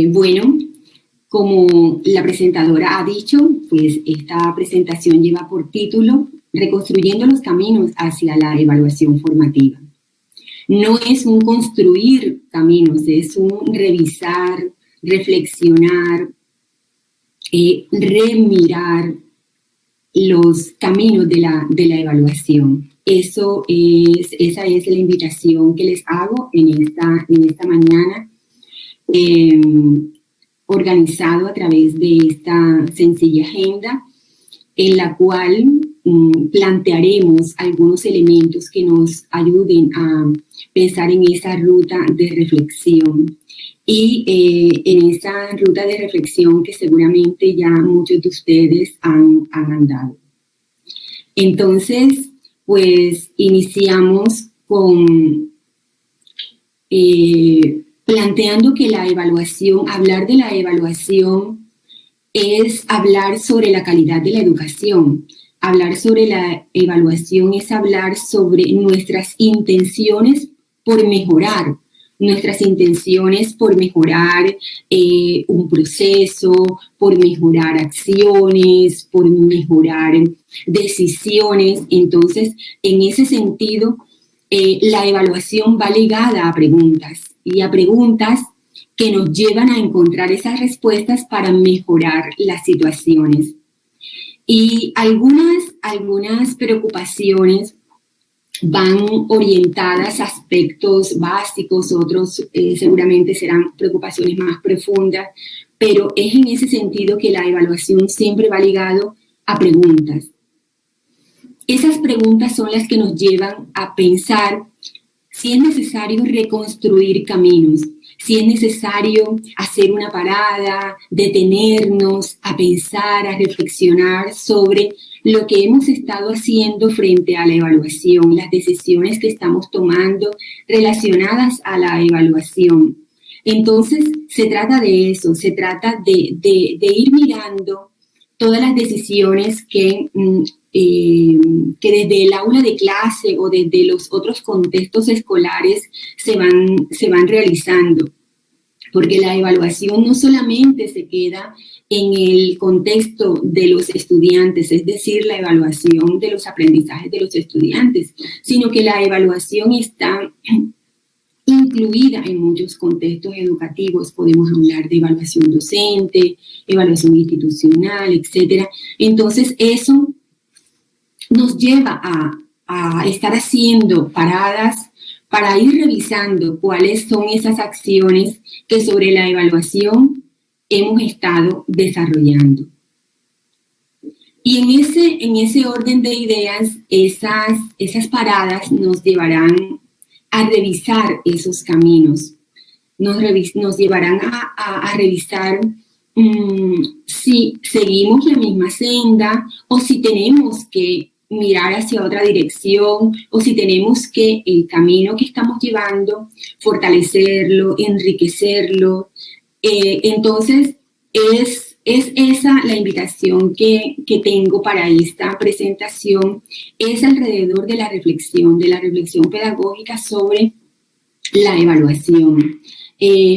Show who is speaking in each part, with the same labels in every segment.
Speaker 1: Bueno, como la presentadora ha dicho, pues esta presentación lleva por título Reconstruyendo los caminos hacia la evaluación formativa. No es un construir caminos, es un revisar, reflexionar, remirar los caminos de la evaluación. Esa es la invitación que les hago en esta mañana, organizado a través de esta sencilla agenda, en la cual plantearemos algunos elementos que nos ayuden a pensar en esa ruta de reflexión. Y en esa ruta de reflexión que seguramente ya muchos de ustedes han andado. Entonces, pues iniciamos con planteando que la evaluación, hablar de la evaluación es hablar sobre la calidad de la educación. Hablar sobre la evaluación es hablar sobre nuestras intenciones por mejorar, nuestras intenciones por mejorar un proceso, por mejorar acciones, por mejorar decisiones. Entonces, en ese sentido, la evaluación va ligada a preguntas y a preguntas que nos llevan a encontrar esas respuestas para mejorar las situaciones. Y algunas preocupaciones van orientadas a aspectos básicos, otros seguramente serán preocupaciones más profundas, pero es en ese sentido que la evaluación siempre va ligado a preguntas. Esas preguntas son las que nos llevan a pensar si es necesario reconstruir caminos, si es necesario hacer una parada, detenernos a pensar, a reflexionar sobre lo que hemos estado haciendo frente a la evaluación, las decisiones que estamos tomando relacionadas a la evaluación. Entonces, se trata de eso, se trata de ir mirando todas las decisiones que desde el aula de clase o desde los otros contextos escolares se van realizando. Porque la evaluación no solamente se queda en el contexto de los estudiantes, es decir, la evaluación de los aprendizajes de los estudiantes, sino que la evaluación está incluida en muchos contextos educativos. Podemos hablar de evaluación docente, evaluación institucional, etc. Entonces, eso nos lleva a estar haciendo paradas para ir revisando cuáles son esas acciones que sobre la evaluación hemos estado desarrollando. Y en ese orden de ideas, esas paradas nos llevarán a revisar esos caminos, nos llevarán a revisar si seguimos la misma senda o si tenemos que mirar hacia otra dirección o si tenemos que el camino que estamos llevando, fortalecerlo, enriquecerlo. Entonces, es esa la invitación que tengo para esta presentación, es alrededor de la reflexión pedagógica sobre la evaluación.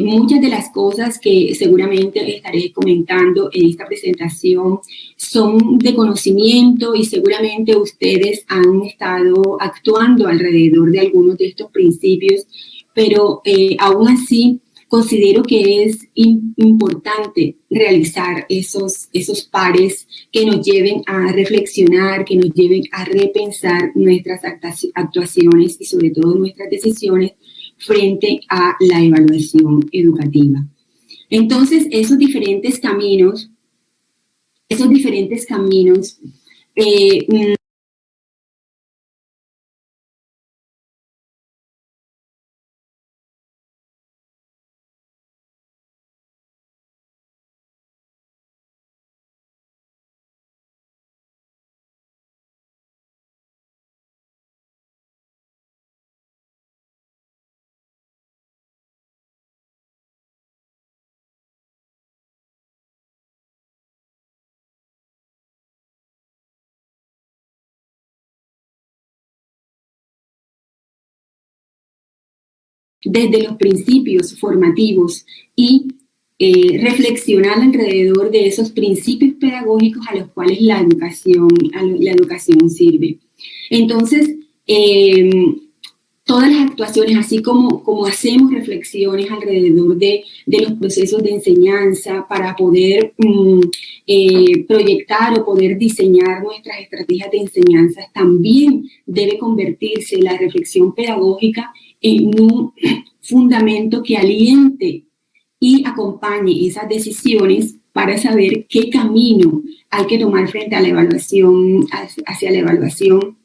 Speaker 1: Muchas de las cosas que seguramente estaré comentando en esta presentación son de conocimiento y seguramente ustedes han estado actuando alrededor de algunos de estos principios, pero aún así considero que es importante realizar esos pares que nos lleven a reflexionar, que nos lleven a repensar nuestras actuaciones y sobre todo nuestras decisiones frente a la evaluación educativa. Entonces, esos diferentes caminos desde los principios formativos y reflexionar alrededor de esos principios pedagógicos a los cuales la educación sirve. Entonces, todas las actuaciones, así como hacemos reflexiones alrededor de los procesos de enseñanza para poder proyectar o poder diseñar nuestras estrategias de enseñanza, también debe convertirse la reflexión pedagógica en un fundamento que aliente y acompañe esas decisiones para saber qué camino hay que tomar frente a la evaluación, hacia la evaluación,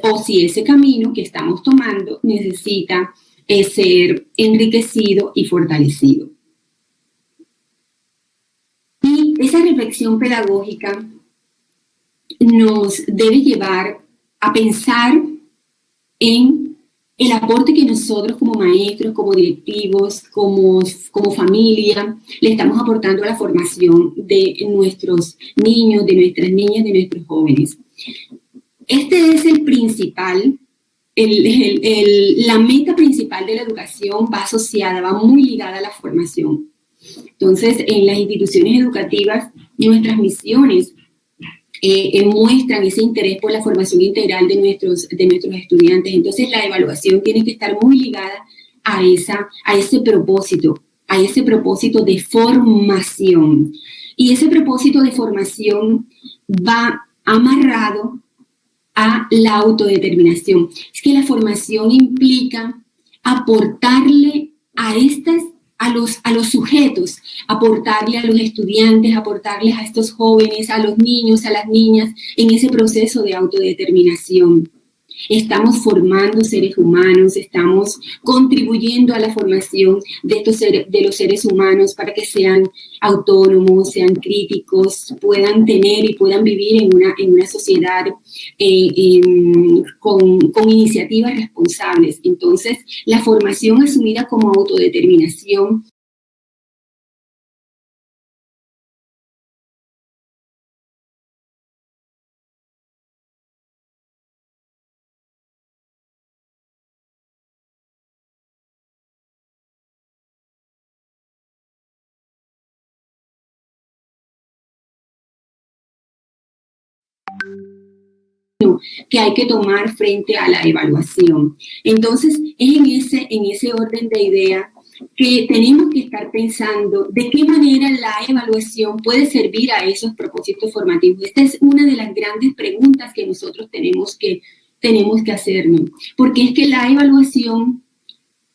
Speaker 1: o si ese camino que estamos tomando necesita ser enriquecido y fortalecido. Y esa reflexión pedagógica nos debe llevar a pensar en el aporte que nosotros como maestros, como directivos, como familia, le estamos aportando a la formación de nuestros niños, de nuestras niñas, de nuestros jóvenes. Este es el principal, la meta principal de la educación va asociada, va muy ligada a la formación. Entonces, en las instituciones educativas, nuestras misiones muestran ese interés por la formación integral de nuestros estudiantes. Entonces, la evaluación tiene que estar muy ligada a ese propósito de formación. Y ese propósito de formación va amarrado a la autodeterminación. Es que la formación implica aportarle a los sujetos, aportarle a los estudiantes, aportarles a estos jóvenes, a los niños, a las niñas, en ese proceso de autodeterminación. Estamos formando seres humanos, estamos contribuyendo a la formación de los seres humanos para que sean autónomos, sean críticos, puedan tener y puedan vivir en una sociedad con iniciativas responsables. Entonces, la formación asumida como autodeterminación que hay que tomar frente a la evaluación. Entonces, es en ese orden de ideas que tenemos que estar pensando de qué manera la evaluación puede servir a esos propósitos formativos. Esta es una de las grandes preguntas que nosotros tenemos que hacernos, porque es que la evaluación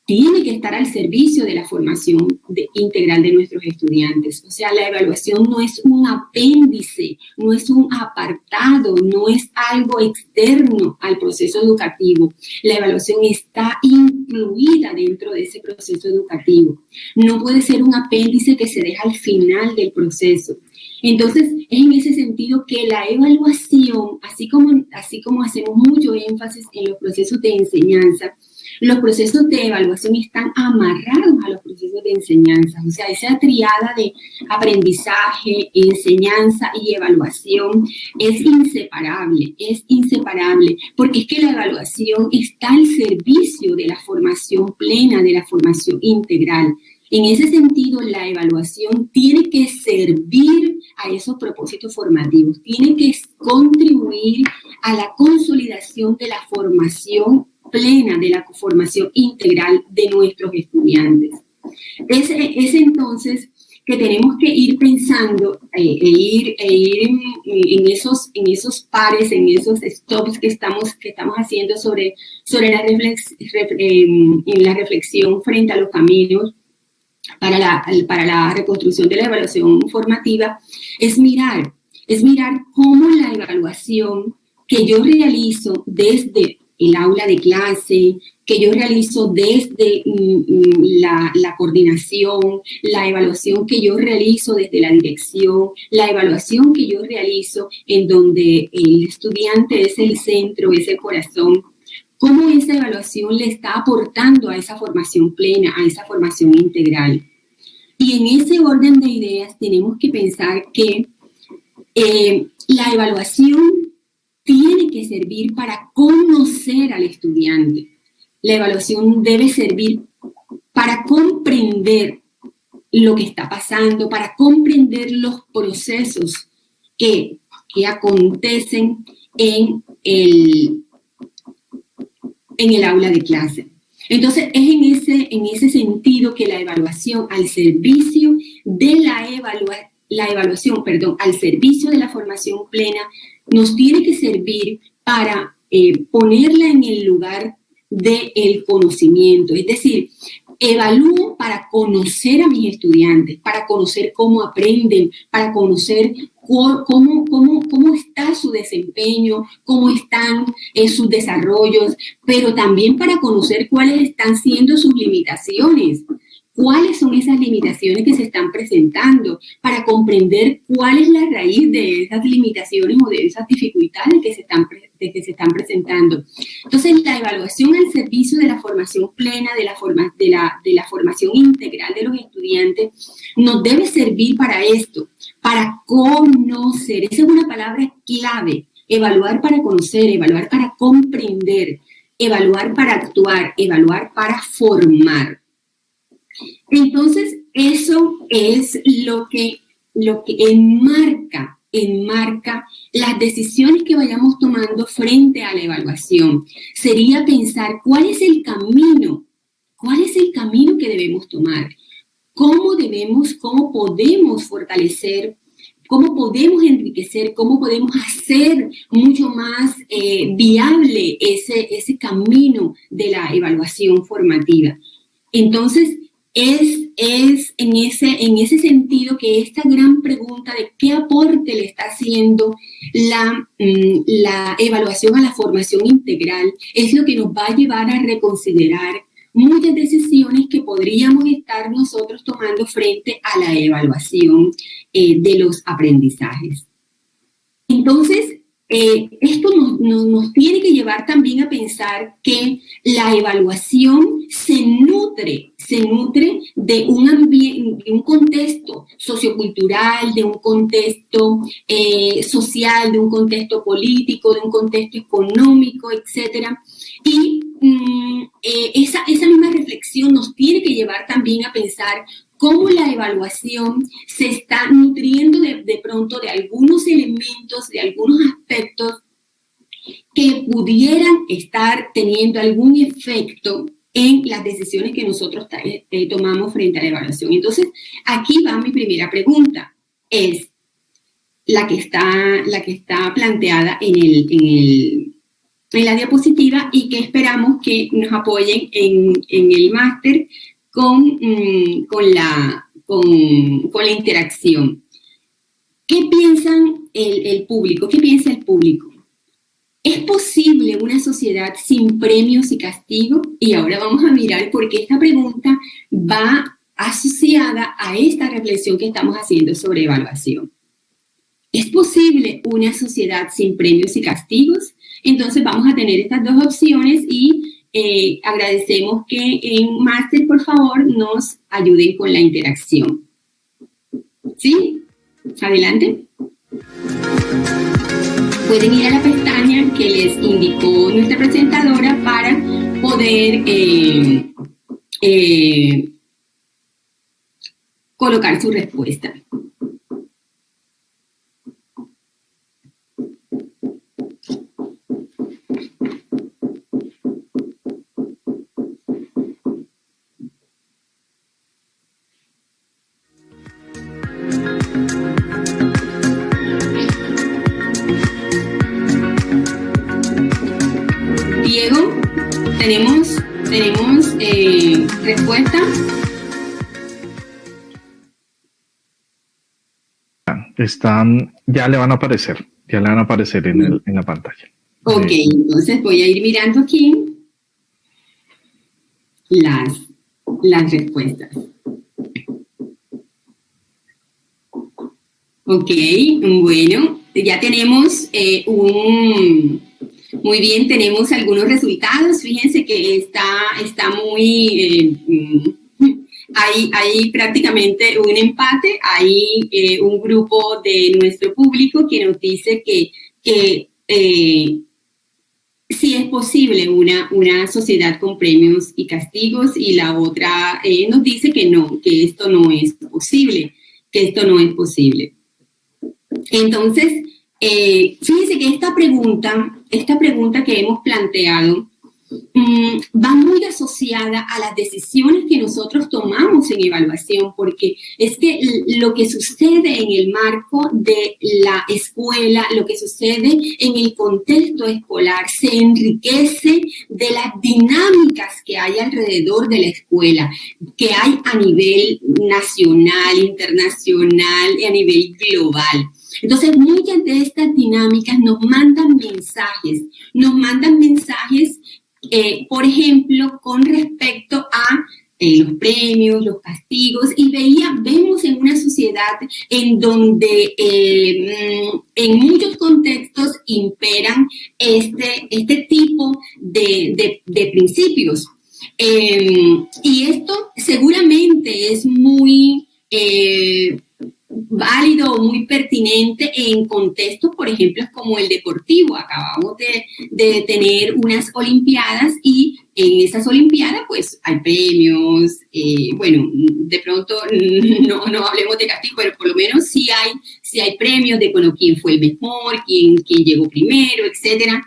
Speaker 1: tiene que estar al servicio de la formación integral de nuestros estudiantes. O sea, la evaluación no es un apéndice, no es un apartado, no es algo externo al proceso educativo. La evaluación está incluida dentro de ese proceso educativo. No puede ser un apéndice que se deja al final del proceso. Entonces, es en ese sentido que la evaluación, así como hacemos mucho énfasis en los procesos de enseñanza, los procesos de evaluación están amarrados a los procesos de enseñanza. O sea, esa triada de aprendizaje, enseñanza y evaluación es inseparable, porque es que la evaluación está al servicio de la formación plena, de la formación integral. En ese sentido, la evaluación tiene que servir a esos propósitos formativos, tiene que contribuir a la consolidación de la formación plena, de la formación integral de nuestros estudiantes. Es entonces que tenemos que ir pensando ir en esos pares, en esos stops que estamos haciendo sobre la reflexión frente a los caminos para la reconstrucción de la evaluación formativa, es mirar cómo la evaluación que yo realizo desde el aula de clase, que yo realizo desde la coordinación, la evaluación que yo realizo desde la dirección, la evaluación que yo realizo en donde el estudiante es el centro, es el corazón, cómo esa evaluación le está aportando a esa formación plena, a esa formación integral. Y en ese orden de ideas tenemos que pensar que la evaluación tiene que servir para conocer al estudiante. La evaluación debe servir para comprender lo que está pasando, para comprender los procesos que acontecen en el aula de clase. Entonces, es en ese sentido que la evaluación al servicio de al servicio de la formación plena, nos tiene que servir para ponerla en el lugar del conocimiento. Es decir, evalúo para conocer a mis estudiantes, para conocer cómo aprenden, para conocer cómo está su desempeño, cómo están sus desarrollos, pero también para conocer cuáles están siendo sus limitaciones, cuáles son esas limitaciones que se están presentando, para comprender cuál es la raíz de esas limitaciones o de esas dificultades que se están presentando. Entonces, la evaluación al servicio de la formación plena, de la formación integral de los estudiantes, nos debe servir para esto, para conocer. Esa es una palabra clave. Evaluar para conocer, evaluar para comprender, evaluar para actuar, evaluar para formar. Entonces, eso es lo que enmarca las decisiones que vayamos tomando frente a la evaluación. Sería pensar cuál es el camino que debemos tomar, cómo podemos fortalecer, cómo podemos enriquecer, cómo podemos hacer mucho más viable ese camino de la evaluación formativa. Entonces, es en ese sentido que esta gran pregunta de qué aporte le está haciendo la evaluación a la formación integral es lo que nos va a llevar a reconsiderar muchas decisiones que podríamos estar nosotros tomando frente a la evaluación de los aprendizajes. Entonces, esto nos tiene que llevar también a pensar que la evaluación se nutre de un contexto sociocultural, de un contexto social, de un contexto político, de un contexto económico, etc. Y esa misma reflexión nos tiene que llevar también a pensar cómo la evaluación se está nutriendo de pronto de algunos elementos, de algunos aspectos que pudieran estar teniendo algún efecto en las decisiones que nosotros tomamos frente a la evaluación. Entonces, aquí va mi primera pregunta, es la que está planteada en la diapositiva y que esperamos que nos apoyen en el máster con la interacción. ¿Qué piensan el público? ¿Qué piensa el público? ¿Es posible una sociedad sin premios y castigos? Y ahora vamos a mirar por qué esta pregunta va asociada a esta reflexión que estamos haciendo sobre evaluación. ¿Es posible una sociedad sin premios y castigos? Entonces vamos a tener estas dos opciones y agradecemos que en máster, por favor, nos ayuden con la interacción. ¿Sí? Adelante. Pueden ir a la pestaña que les indicó nuestra presentadora para poder colocar su respuesta. Diego, ¿tenemos respuesta?
Speaker 2: Ya le van a aparecer en la pantalla.
Speaker 1: Ok, entonces voy a ir mirando aquí las respuestas. Ok, bueno, ya tenemos muy bien, tenemos algunos resultados. Fíjense que está muy... hay prácticamente un empate. Hay un grupo de nuestro público que nos dice que si es posible una sociedad con premios y castigos, y la otra nos dice que no, que esto no es posible, que esto no es posible. Entonces, fíjense que esta pregunta que hemos planteado va muy asociada a las decisiones que nosotros tomamos en evaluación, porque es que lo que sucede en el marco de la escuela, lo que sucede en el contexto escolar, se enriquece de las dinámicas que hay alrededor de la escuela, que hay a nivel nacional, internacional y a nivel global. Entonces, muchas de estas dinámicas nos mandan mensajes, por ejemplo, con respecto a los premios, los castigos, y vemos en una sociedad en donde en muchos contextos imperan este tipo de principios. Y esto seguramente es muy válido o muy pertinente en contextos, por ejemplo, como el deportivo. Acabamos de tener unas olimpiadas y en esas olimpiadas pues hay premios, bueno, de pronto no hablemos de castigo, pero por lo menos sí hay premios de, bueno, quién fue el mejor, quién llegó primero, etcétera.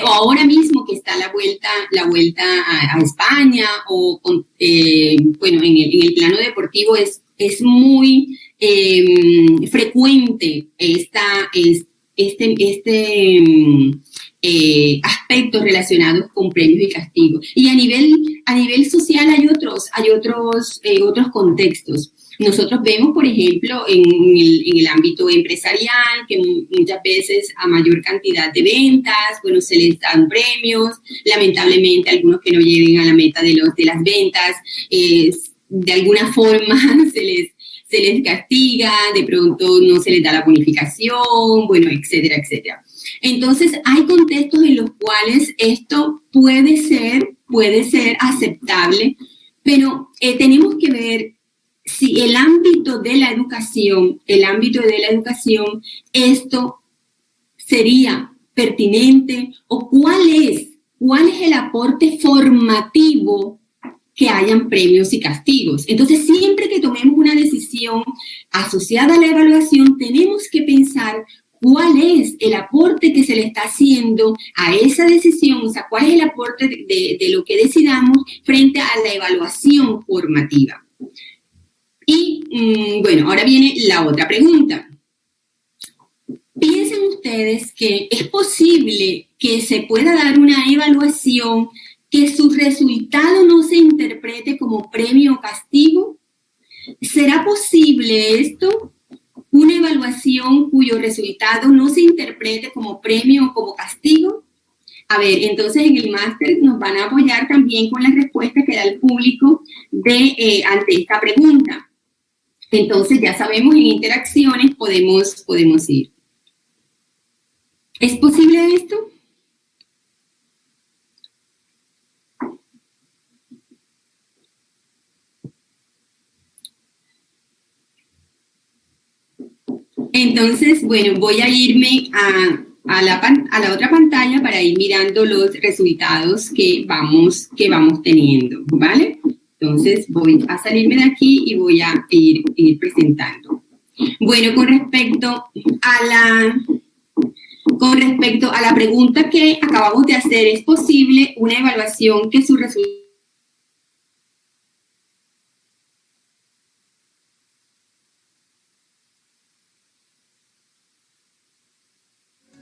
Speaker 1: O ahora mismo que está la vuelta a España, o bueno, en el plano deportivo es muy frecuente aspectos relacionados con premios y castigos. Y a nivel social hay otros contextos. Nosotros vemos, por ejemplo, en el ámbito empresarial, que muchas veces a mayor cantidad de ventas, bueno, se les dan premios. Lamentablemente, algunos que no lleguen a la meta de las ventas, de alguna forma se les castiga, de pronto no se les da la bonificación, bueno, etcétera, etcétera. Entonces, hay contextos en los cuales esto puede ser aceptable, pero tenemos que ver si el ámbito de la educación, esto sería pertinente, o cuál es el aporte formativo que hayan premios y castigos. Entonces, siempre que tomemos una decisión asociada a la evaluación, tenemos que pensar cuál es el aporte que se le está haciendo a esa decisión, o sea, cuál es el aporte de lo que decidamos frente a la evaluación formativa. Y, bueno, ahora viene la otra pregunta. ¿Piensan ustedes que es posible que se pueda dar una evaluación que su resultado no se interprete como premio o castigo? ¿Será posible esto? ¿Una evaluación cuyo resultado no se interprete como premio o como castigo? A ver, entonces en el máster nos van a apoyar también con la respuesta que da el público ante esta pregunta. Entonces ya sabemos, en interacciones podemos ir. ¿Es posible esto? Entonces, bueno, voy a irme a la otra pantalla para ir mirando los resultados que vamos teniendo, ¿vale? Entonces, voy a salirme de aquí y voy a ir presentando. Bueno, con respecto a la pregunta que acabamos de hacer, ¿es posible una evaluación que su resultado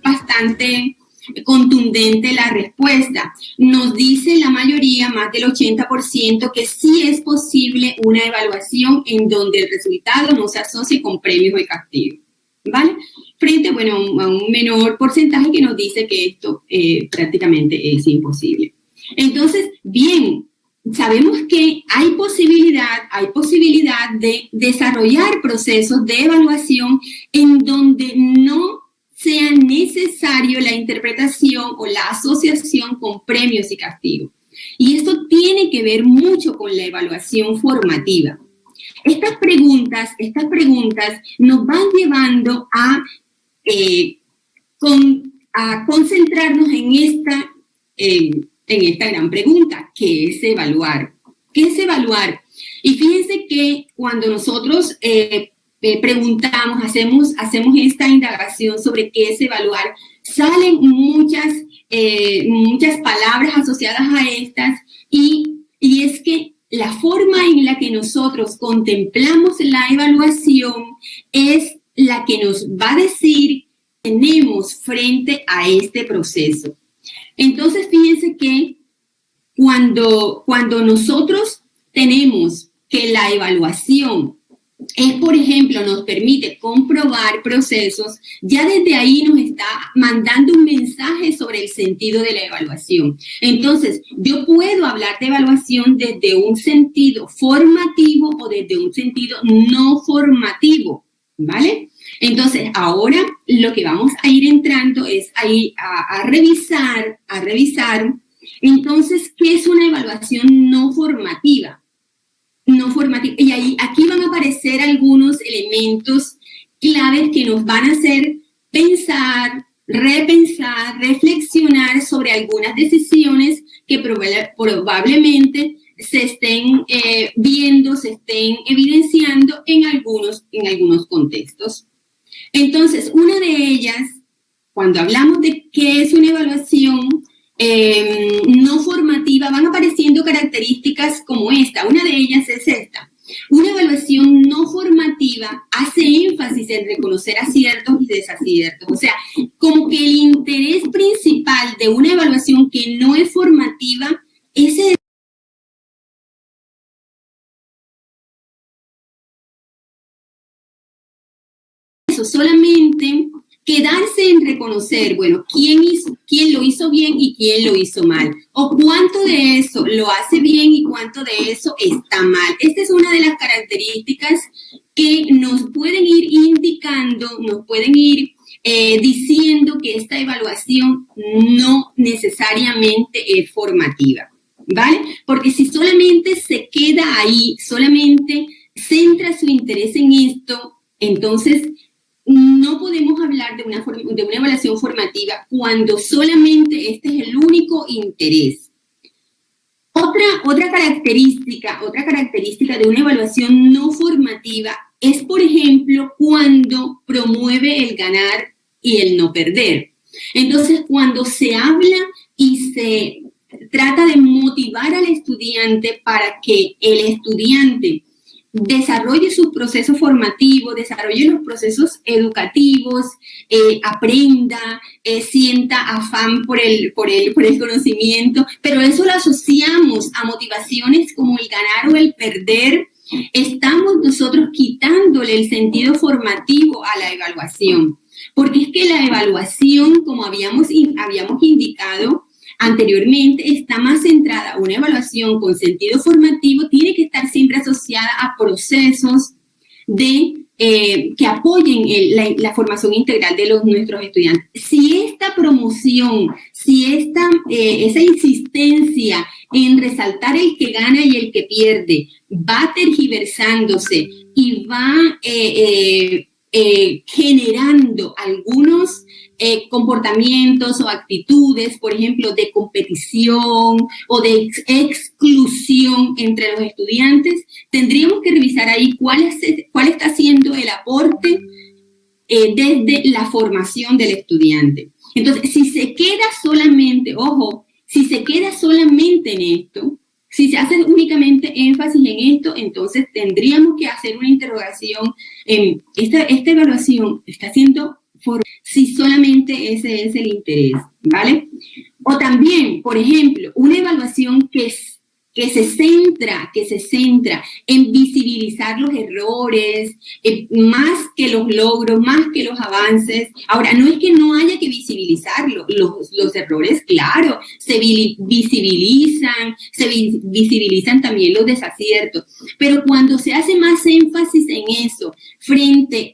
Speaker 1: bastante contundente? La respuesta nos dice la mayoría, más del 80%, que sí es posible una evaluación en donde el resultado no se asocie con premios o castigos, ¿vale? Frente, bueno, a un menor porcentaje que nos dice que esto prácticamente es imposible. Entonces, bien, sabemos que hay posibilidad de desarrollar procesos de evaluación en donde no sea necesario la interpretación o la asociación con premios y castigos. Y esto tiene que ver mucho con la evaluación formativa. Estas preguntas nos van llevando a concentrarnos en en esta gran pregunta, ¿qué es evaluar? ¿Qué es evaluar? Y fíjense que cuando nosotros preguntamos, hacemos esta indagación sobre qué es evaluar, salen muchas palabras asociadas a estas y es que la forma en la que nosotros contemplamos la evaluación es la que nos va a decir qué tenemos frente a este proceso. Entonces, fíjense que cuando nosotros tenemos que la evaluación es, por ejemplo, nos permite comprobar procesos, ya desde ahí nos está mandando un mensaje sobre el sentido de la evaluación. Entonces, yo puedo hablar de evaluación desde un sentido formativo o desde un sentido no formativo, ¿vale? Entonces, ahora lo que vamos a ir entrando es a revisar, entonces, ¿qué es una evaluación no formativa? No formativa. Y aquí van a aparecer algunos elementos claves que nos van a hacer pensar, repensar, reflexionar sobre algunas decisiones que probablemente se estén viendo, se estén evidenciando en algunos contextos. Entonces, una de ellas, cuando hablamos de qué es una evaluación no formativa, van apareciendo características como esta. Una de ellas es esta. Una evaluación no formativa hace énfasis en reconocer aciertos y desaciertos. O sea, como que el interés principal de una evaluación que no es formativa es eso, solamente quedarse en reconocer, bueno, quién lo hizo bien y quién lo hizo mal, o cuánto de eso lo hace bien y cuánto de eso está mal. Esta es una de las características que nos pueden ir indicando, nos pueden ir diciendo que esta evaluación no necesariamente es formativa, ¿vale? Porque si solamente se queda ahí, solamente centra su interés en esto, entonces no podemos hablar de una evaluación formativa cuando solamente este es el único interés. Otra característica de una evaluación no formativa es, por ejemplo, cuando promueve el ganar y el no perder. Entonces, cuando se habla y se trata de motivar al estudiante para que el estudiante desarrolle su proceso formativo, desarrolle los procesos educativos, aprenda, sienta afán por el conocimiento, pero eso lo asociamos a motivaciones como el ganar o el perder. Estamos nosotros quitándole el sentido formativo a la evaluación, porque es que la evaluación, como habíamos indicado anteriormente, está más centrada. Una evaluación con sentido formativo tiene que estar siempre asociada a procesos que apoyen la formación integral de nuestros estudiantes. Si esta promoción, esa insistencia en resaltar el que gana y el que pierde va tergiversándose y va generando algunos comportamientos o actitudes, por ejemplo, de competición o de exclusión entre los estudiantes, tendríamos que revisar ahí cuál está siendo el aporte desde la formación del estudiante. Entonces, si se queda solamente en esto, si se hace únicamente énfasis en esto, entonces tendríamos que hacer una interrogación en esta evaluación está siendo si solamente ese es el interés, ¿vale? O también, por ejemplo, una evaluación que se centra en visibilizar los errores, más que los logros, más que los avances. Ahora, no es que no haya que visibilizarlo, los errores, claro, se visibilizan también los desaciertos, pero cuando se hace más énfasis en eso, frente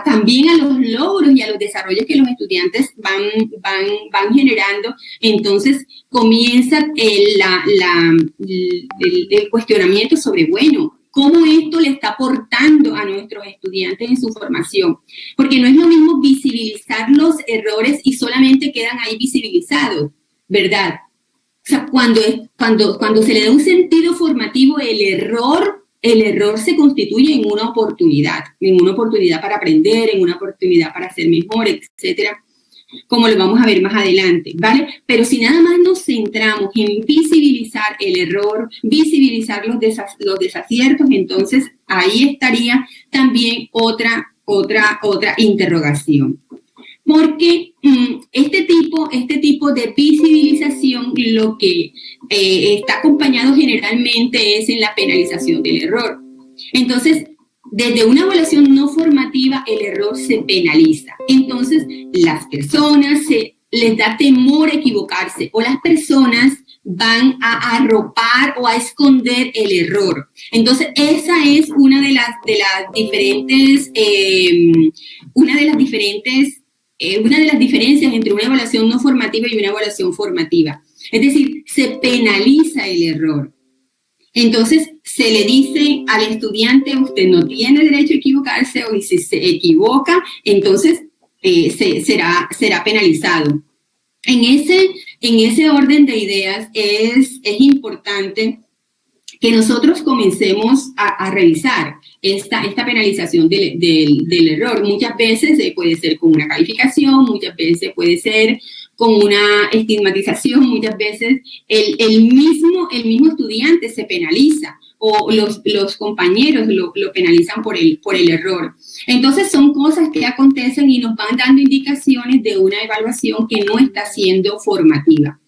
Speaker 1: también a los logros y a los desarrollos que los estudiantes van generando, entonces comienza el cuestionamiento sobre, bueno, ¿cómo esto le está aportando a nuestros estudiantes en su formación? Porque no es lo mismo visibilizar los errores y solamente quedan ahí visibilizados. ¿verdad? O sea, cuando se le da un sentido formativo, el error se constituye en una oportunidad para aprender, en una oportunidad para ser mejor, etcétera, como lo vamos a ver más adelante, ¿vale? Pero si nada más nos centramos en visibilizar el error, visibilizar los desaciertos, entonces ahí estaría también otra interrogación. Porque este tipo de visibilización lo que está acompañado generalmente es en la penalización del error. Entonces, desde una evaluación no formativa, el error se penaliza. Entonces, las personas les da temor equivocarse o las personas van a arropar o a esconder el error. Entonces, esa es una de las diferencias entre una evaluación no formativa y una evaluación formativa. Es decir, se penaliza el error. Entonces, se le dice al estudiante, usted no tiene derecho a equivocarse, o si se equivoca, entonces será penalizado. En ese orden de ideas es importante que nosotros comencemos a revisar esta penalización del error. Muchas veces puede ser con una calificación, muchas veces puede ser con una estigmatización, muchas veces el mismo estudiante se penaliza o los compañeros lo penalizan por el error. Entonces son cosas que acontecen y nos van dando indicaciones de una evaluación que no está siendo formativa.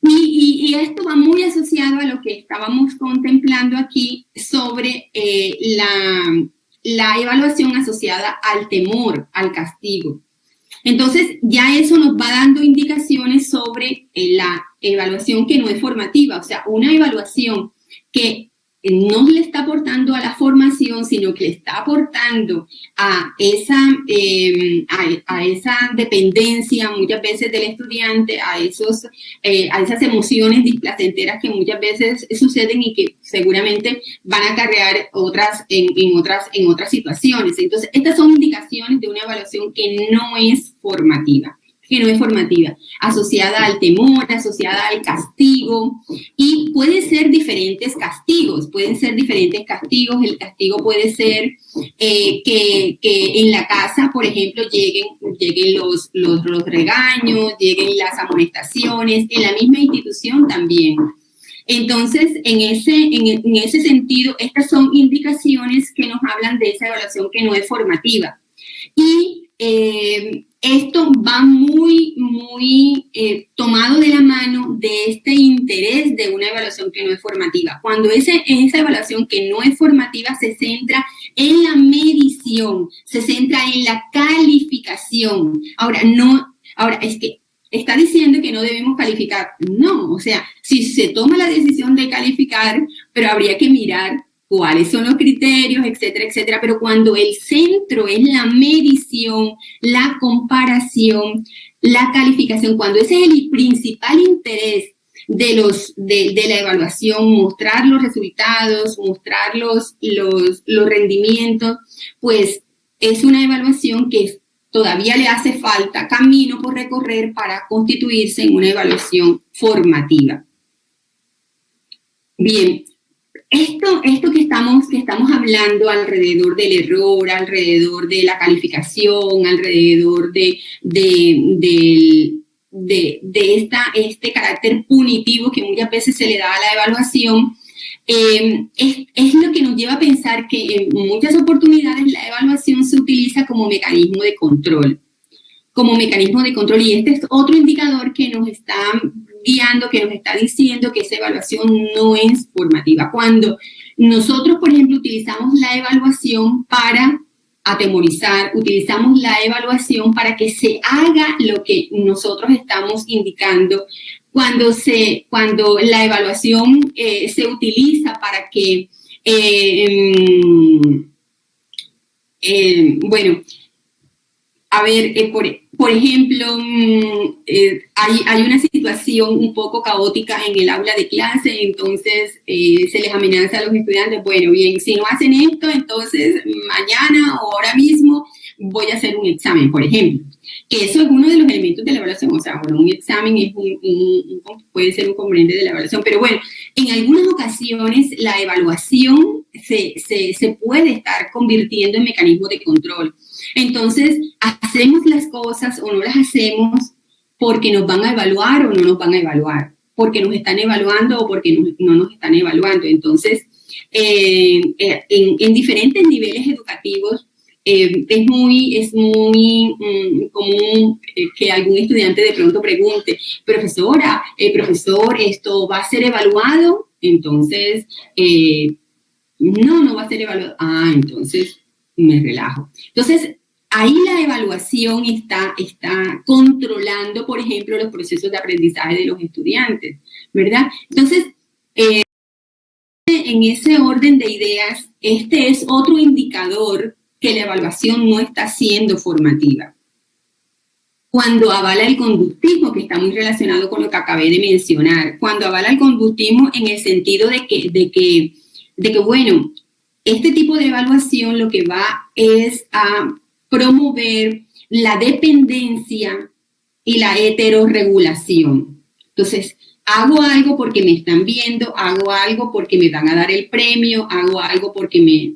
Speaker 1: Y esto va muy asociado a lo que estábamos contemplando aquí sobre la evaluación asociada al temor, al castigo. Entonces, ya eso nos va dando indicaciones sobre la evaluación que no es formativa, o sea, una evaluación que no le está aportando a la formación, sino que le está aportando a esa dependencia muchas veces del estudiante, a esas emociones displacenteras que muchas veces suceden y que seguramente van a acarrear en otras situaciones. Entonces, estas son indicaciones de una evaluación que no es formativa, asociada al temor, asociada al castigo, y pueden ser diferentes castigos. El castigo puede ser que en la casa, por ejemplo, lleguen los regaños, lleguen las amonestaciones, en la misma institución también. Entonces, en ese sentido, estas son indicaciones que nos hablan de esa evaluación que no es formativa. Y esto va muy tomado de la mano de este interés de una evaluación que no es formativa. Cuando esa evaluación que no es formativa se centra en la medición, se centra en la calificación. Ahora, es que está diciendo que no debemos calificar. No, o sea, si se toma la decisión de calificar, pero habría que mirar cuáles son los criterios, etcétera, etcétera. Pero cuando el centro es la medición, la comparación, la calificación, cuando ese es el principal interés de la evaluación, mostrar los resultados, mostrar los rendimientos, pues es una evaluación que todavía le hace falta camino por recorrer para constituirse en una evaluación formativa. Bien. Esto que estamos hablando alrededor del error, alrededor de la calificación, alrededor de este carácter punitivo que muchas veces se le da a la evaluación, es lo que nos lleva a pensar que en muchas oportunidades la evaluación se utiliza como mecanismo de control. Y este es otro indicador que nos está guiando, que nos está diciendo que esa evaluación no es formativa. Cuando nosotros, por ejemplo, utilizamos la evaluación para atemorizar, utilizamos la evaluación para que se haga lo que nosotros estamos indicando, cuando la evaluación se utiliza para que, por ejemplo, hay una situación un poco caótica en el aula de clase, entonces se les amenaza a los estudiantes, bueno, bien, si no hacen esto, entonces mañana o ahora mismo voy a hacer un examen, por ejemplo. Que eso es uno de los elementos de la evaluación. O sea, bueno, un examen es puede ser un componente de la evaluación. Pero bueno, en algunas ocasiones la evaluación se puede estar convirtiendo en mecanismo de control. Entonces, hacemos las cosas o no las hacemos porque nos van a evaluar o no nos van a evaluar, porque nos están evaluando o porque no nos están evaluando. Entonces, en diferentes niveles educativos, es muy común que algún estudiante de pronto pregunte, profesora, profesor, ¿esto va a ser evaluado? Entonces, no va a ser evaluado. Entonces me relajo. Entonces, ahí la evaluación está controlando, por ejemplo, los procesos de aprendizaje de los estudiantes, ¿verdad? Entonces, en ese orden de ideas, este es otro indicador que la evaluación no está siendo formativa. Cuando avala el conductismo, que está muy relacionado con lo que acabé de mencionar, cuando avala el conductismo en el sentido de que bueno, este tipo de evaluación lo que va es a promover la dependencia y la heterorregulación. Entonces, hago algo porque me están viendo, hago algo porque me van a dar el premio, hago algo porque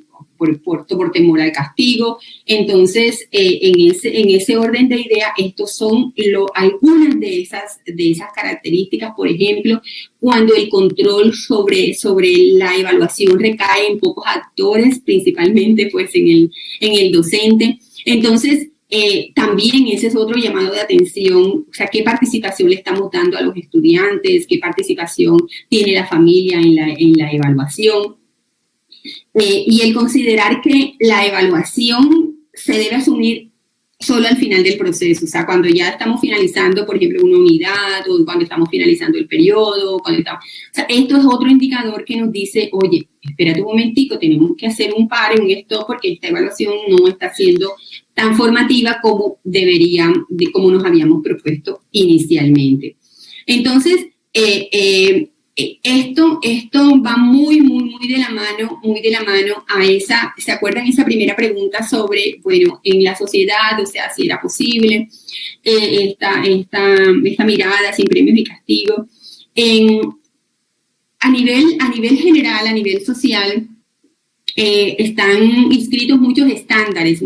Speaker 1: por temor al castigo. Entonces, en ese orden de ideas, estos son algunas de esas características. Por ejemplo, cuando el control sobre la evaluación recae en pocos actores, principalmente pues en el docente. Entonces, también ese es otro llamado de atención, o sea, qué participación le estamos dando a los estudiantes, qué participación tiene la familia en la evaluación. Y el considerar que la evaluación se debe asumir solo al final del proceso, o sea, cuando ya estamos finalizando, por ejemplo, una unidad, o cuando estamos finalizando el periodo, o sea, esto es otro indicador que nos dice, oye, espérate un momentico, tenemos que hacer un pare, un stop, porque esta evaluación no está siendo tan formativa como como nos habíamos propuesto inicialmente. Entonces, esto va muy de la mano a esa, ¿se acuerdan esa primera pregunta sobre, bueno, en la sociedad, o sea, si era posible esta mirada sin premios y castigos? A nivel general, a nivel social, están inscritos muchos estándares,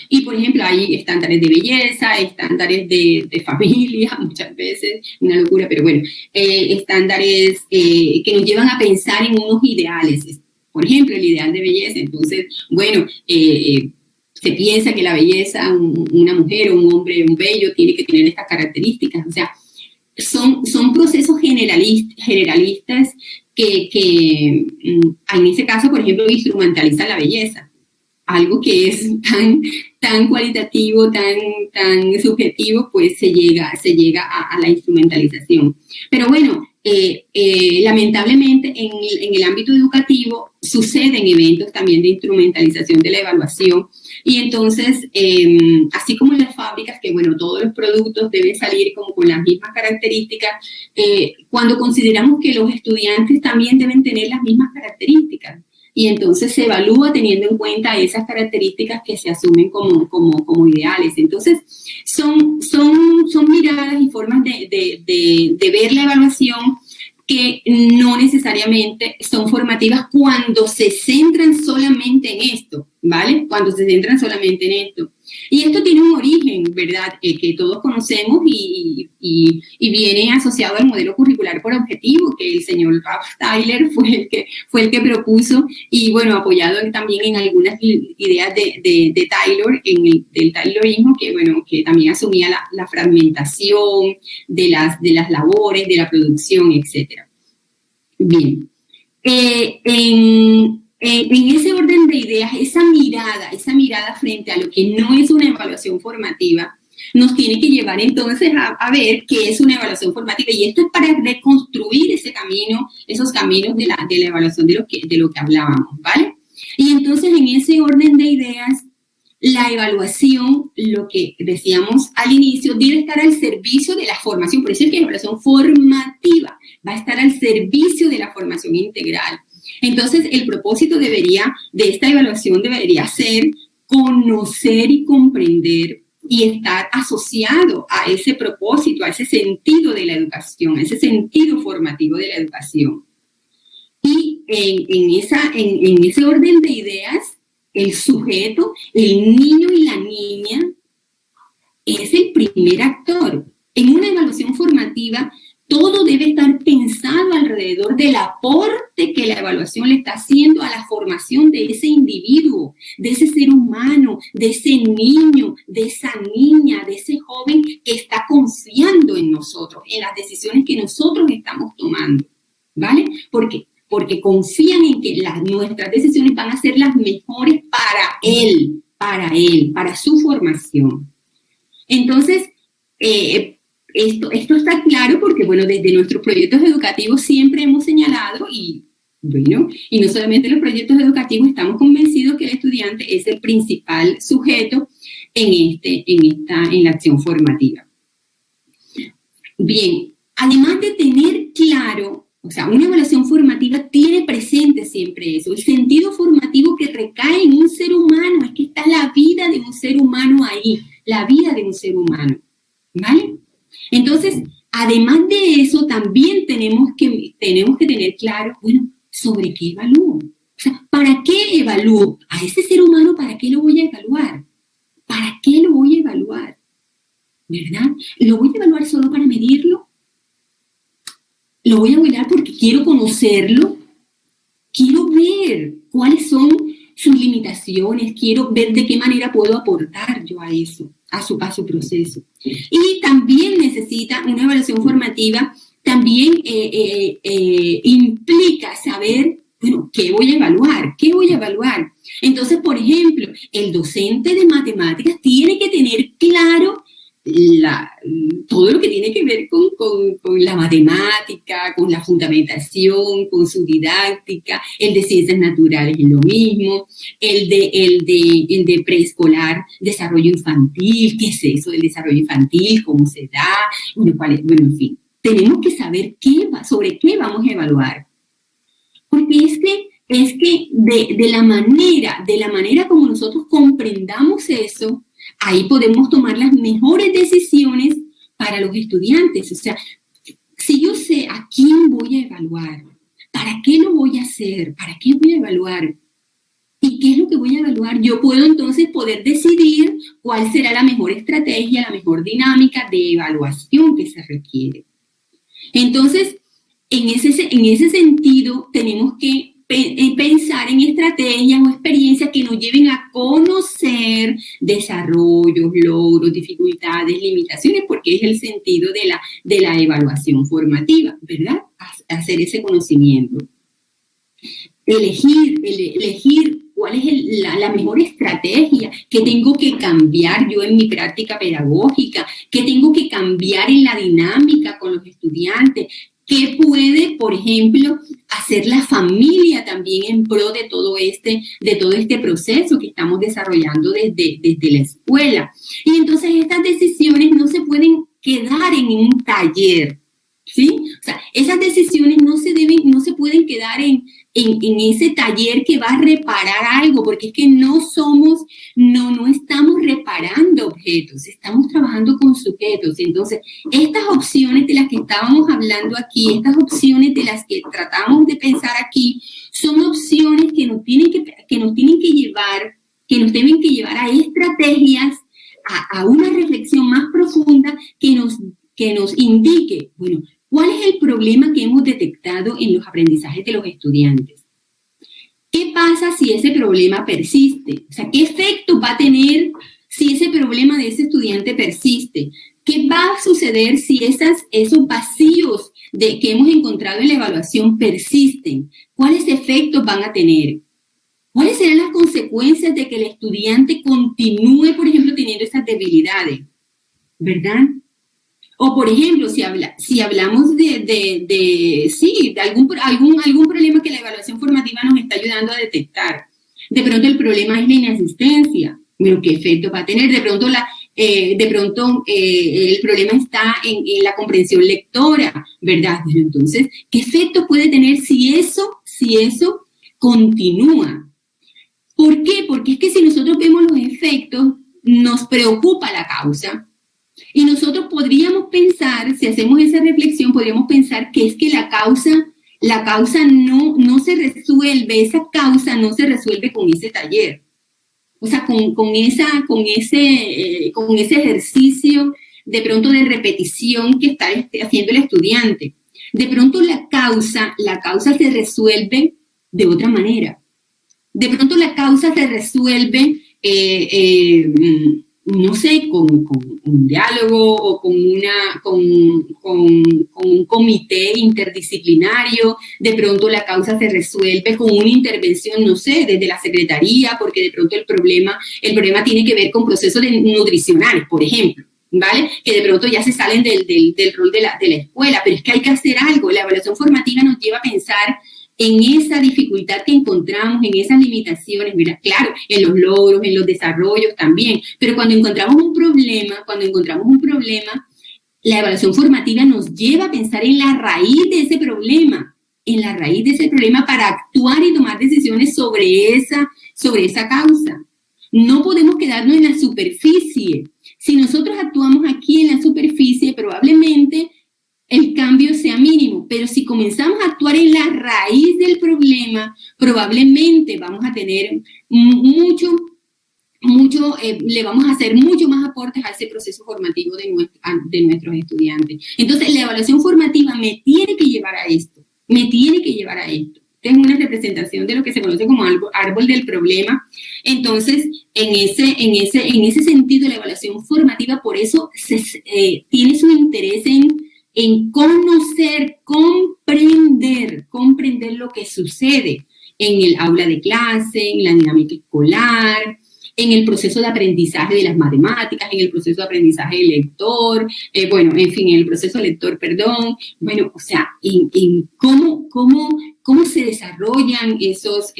Speaker 1: y por ejemplo hay estándares de belleza, estándares de familia, muchas veces, una locura, pero bueno, estándares que nos llevan a pensar en unos ideales, por ejemplo, el ideal de belleza. Entonces, bueno, se piensa que la belleza, una mujer o un hombre, un bello, tiene que tener estas características, o sea, son procesos generalistas que en ese caso, por ejemplo, instrumentalizan la belleza, algo que es tan cualitativo, tan subjetivo, pues se llega a la instrumentalización. Pero bueno, lamentablemente en el ámbito educativo suceden eventos también de instrumentalización de la evaluación, y entonces, así como en las fábricas, que bueno, todos los productos deben salir como con las mismas características, cuando consideramos que los estudiantes también deben tener las mismas características, y entonces se evalúa teniendo en cuenta esas características que se asumen como ideales. Entonces, son miradas y formas de ver la evaluación que no necesariamente son formativas cuando se centran solamente en esto, ¿vale? Cuando se centran solamente en esto. Y esto tiene un origen, ¿verdad? Que todos conocemos y viene asociado al modelo curricular por objetivo, que el señor Ralph Tyler fue el que propuso, y bueno, apoyado también en algunas ideas de Taylor, del Taylorismo, que bueno, que también asumía la fragmentación de las labores, de la producción, etc. Bien. En ese orden de ideas, esa mirada frente a lo que no es una evaluación formativa, nos tiene que llevar entonces a ver qué es una evaluación formativa, y esto es para reconstruir esos caminos de la evaluación de lo que hablábamos, ¿vale? Y entonces en ese orden de ideas, la evaluación, lo que decíamos al inicio, debe estar al servicio de la formación. Por eso es que la evaluación formativa va a estar al servicio de la formación integral. Entonces, el propósito de esta evaluación debería ser conocer y comprender y estar asociado a ese propósito, a ese sentido de la educación, a ese sentido formativo de la educación. Y en ese orden de ideas, el sujeto, el niño y la niña, es el primer actor. En una evaluación formativa, todo debe estar pensado alrededor del aporte que la evaluación le está haciendo a la formación de ese individuo, de ese ser humano, de ese niño, de esa niña, de ese joven que está confiando en nosotros, en las decisiones que nosotros estamos tomando, ¿vale? Porque confían en que nuestras decisiones van a ser las mejores para él, para su formación. Entonces, esto está claro porque, bueno, desde nuestros proyectos educativos siempre hemos señalado y no solamente los proyectos educativos, estamos convencidos que el estudiante es el principal sujeto en la acción formativa. Bien, además de tener claro, o sea, una evaluación formativa tiene presente siempre eso, el sentido formativo que recae en un ser humano, es que está la vida de un ser humano ahí, la vida de un ser humano, ¿vale? Entonces, además de eso, también tenemos que tener claro, bueno, ¿sobre qué evalúo? O sea, ¿para qué evalúo? A ese ser humano, ¿para qué lo voy a evaluar? ¿Para qué lo voy a evaluar? ¿Verdad? ¿Lo voy a evaluar solo para medirlo? ¿Lo voy a evaluar porque quiero conocerlo? Quiero ver cuáles son sus limitaciones, quiero ver de qué manera puedo aportar yo a eso, a su proceso. Y también necesita una evaluación formativa, también implica saber, bueno, ¿qué voy a evaluar? ¿Qué voy a evaluar? Entonces, por ejemplo, el docente de matemáticas tiene que tener claro todo lo que tiene que ver con la matemática, con la fundamentación, con su didáctica. El de ciencias naturales es lo mismo, el de preescolar, desarrollo infantil, ¿qué es eso del desarrollo infantil? ¿Cómo se da? Bueno, en fin, tenemos que saber sobre qué vamos a evaluar. Porque es que de la manera como nosotros comprendamos eso, ahí podemos tomar las mejores decisiones para los estudiantes. O sea, si yo sé a quién voy a evaluar, ¿para qué lo voy a hacer? ¿Para qué voy a evaluar? ¿Y qué es lo que voy a evaluar? Yo puedo entonces poder decidir cuál será la mejor estrategia, la mejor dinámica de evaluación que se requiere. Entonces, en ese sentido, tenemos que pensar en estrategias o experiencias que nos lleven a conocer desarrollos, logros, dificultades, limitaciones, porque es el sentido de la evaluación formativa, ¿verdad? Hacer ese conocimiento. Elegir cuál es la mejor estrategia que tengo que cambiar yo en mi práctica pedagógica, que tengo que cambiar en la dinámica con los estudiantes, ¿qué puede, por ejemplo, hacer la familia también en pro de todo este proceso que estamos desarrollando desde la escuela? Y entonces estas decisiones no se pueden quedar en un taller, ¿sí? O sea, esas decisiones no se pueden quedar en ese taller que va a reparar algo, porque es que no estamos reparando objetos, estamos trabajando con sujetos. Entonces, estas opciones de las que estábamos hablando aquí, estas opciones de las que tratamos de pensar aquí, son opciones que nos deben que llevar a estrategias, a una reflexión más profunda que nos indique, bueno, ¿cuál es el problema que hemos detectado en los aprendizajes de los estudiantes? ¿Qué pasa si ese problema persiste? O sea, ¿qué efecto va a tener si ese problema de ese estudiante persiste? ¿Qué va a suceder si esos vacíos que hemos encontrado en la evaluación persisten? ¿Cuáles efectos van a tener? ¿Cuáles serán las consecuencias de que el estudiante continúe, por ejemplo, teniendo esas debilidades? ¿Verdad? O, por ejemplo, si hablamos de algún problema que la evaluación formativa nos está ayudando a detectar. De pronto el problema es la inasistencia. Bueno, ¿qué efecto va a tener? De pronto el problema está en la comprensión lectora, ¿verdad? Pero entonces, ¿qué efecto puede tener si eso continúa? ¿Por qué? Porque es que si nosotros vemos los efectos, nos preocupa la causa. Y nosotros podríamos pensar, si hacemos esa reflexión, podríamos pensar que es que la causa no se resuelve, esa causa no se resuelve con ese taller. O sea, con ese ejercicio de pronto de repetición que está haciendo el estudiante. De pronto la causa se resuelve de otra manera. De pronto la causa se resuelve, no sé, con un diálogo o con un comité interdisciplinario. De pronto la causa se resuelve con una intervención, no sé, desde la secretaría, porque de pronto el problema tiene que ver con procesos nutricionales, por ejemplo, ¿vale? Que de pronto ya se salen del rol de la escuela, pero es que hay que hacer algo. La evaluación formativa nos lleva a pensar en esa dificultad que encontramos, en esas limitaciones, mira, claro, en los logros, en los desarrollos también, pero cuando encontramos un problema, la evaluación formativa nos lleva a pensar en la raíz de ese problema, para actuar y tomar decisiones sobre esa causa. No podemos quedarnos en la superficie. Si nosotros actuamos aquí en la superficie, probablemente el cambio sea mínimo, pero si comenzamos a actuar en la raíz del problema, probablemente vamos a tener le vamos a hacer mucho más aportes a ese proceso formativo de nuestros estudiantes. Entonces, la evaluación formativa me tiene que llevar a esto. Esta es una representación de lo que se conoce como árbol del problema. Entonces, en ese sentido, la evaluación formativa, por eso tiene su interés en conocer, comprender lo que sucede en el aula de clase, en la dinámica escolar, en el proceso de aprendizaje de las matemáticas, en el proceso de aprendizaje del lector, en el proceso lector, o sea, en cómo se desarrollan esos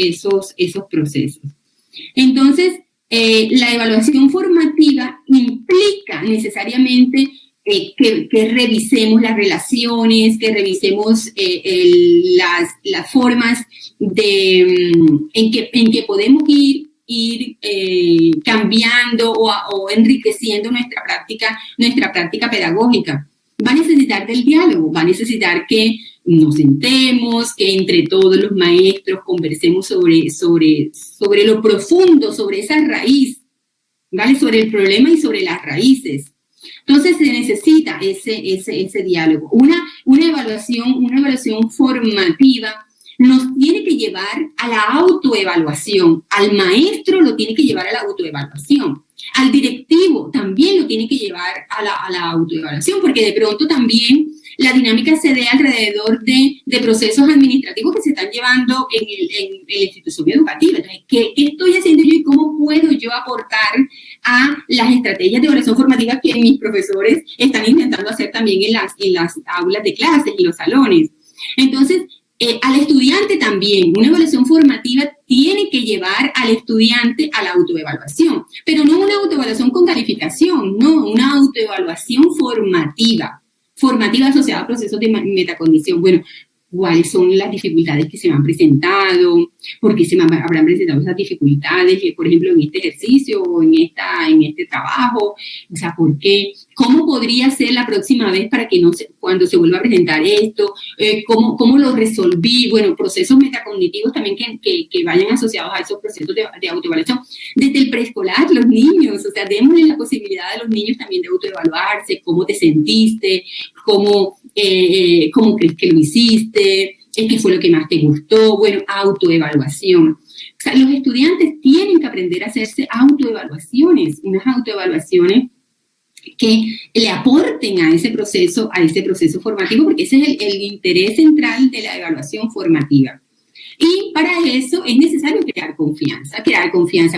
Speaker 1: procesos. Entonces, la evaluación formativa implica necesariamente que revisemos las relaciones, que revisemos las formas en que podemos ir cambiando o enriqueciendo nuestra práctica pedagógica. Va a necesitar del diálogo, va a necesitar que nos sentemos, que entre todos los maestros conversemos sobre lo profundo, sobre esa raíz, ¿vale? Sobre el problema y sobre las raíces. Entonces se necesita ese diálogo. Una evaluación formativa nos tiene que llevar a la autoevaluación. Al maestro lo tiene que llevar a la autoevaluación. Al directivo también lo tiene que llevar a la autoevaluación, porque de pronto también la dinámica se dé alrededor de procesos administrativos que se están llevando en la institución educativa. Entonces, ¿qué estoy haciendo yo y cómo puedo yo aportar a las estrategias de evaluación formativa que mis profesores están intentando hacer también en las aulas de clases y los salones? Entonces, al estudiante también, una evaluación formativa tiene que llevar al estudiante a la autoevaluación, pero no una autoevaluación con calificación, no, una autoevaluación formativa asociada a procesos de metacondición. Bueno, ¿cuáles son las dificultades que se me han presentado? ¿Por qué se me habrán presentado esas dificultades, por ejemplo, en este ejercicio o en este trabajo? O sea, ¿por qué? ¿Cómo podría ser la próxima vez para que cuando se vuelva a presentar esto? ¿Cómo lo resolví? Bueno, procesos metacognitivos también que vayan asociados a esos procesos de autoevaluación. Desde el preescolar, los niños, o sea, démosle la posibilidad a los niños también de autoevaluarse, cómo te sentiste, cómo crees que lo hiciste, qué fue lo que más te gustó. Bueno, autoevaluación. O sea, los estudiantes tienen que aprender a hacerse autoevaluaciones, unas autoevaluaciones que le aporten a ese proceso formativo, porque ese es el interés central de la evaluación formativa. Y para eso es necesario crear confianza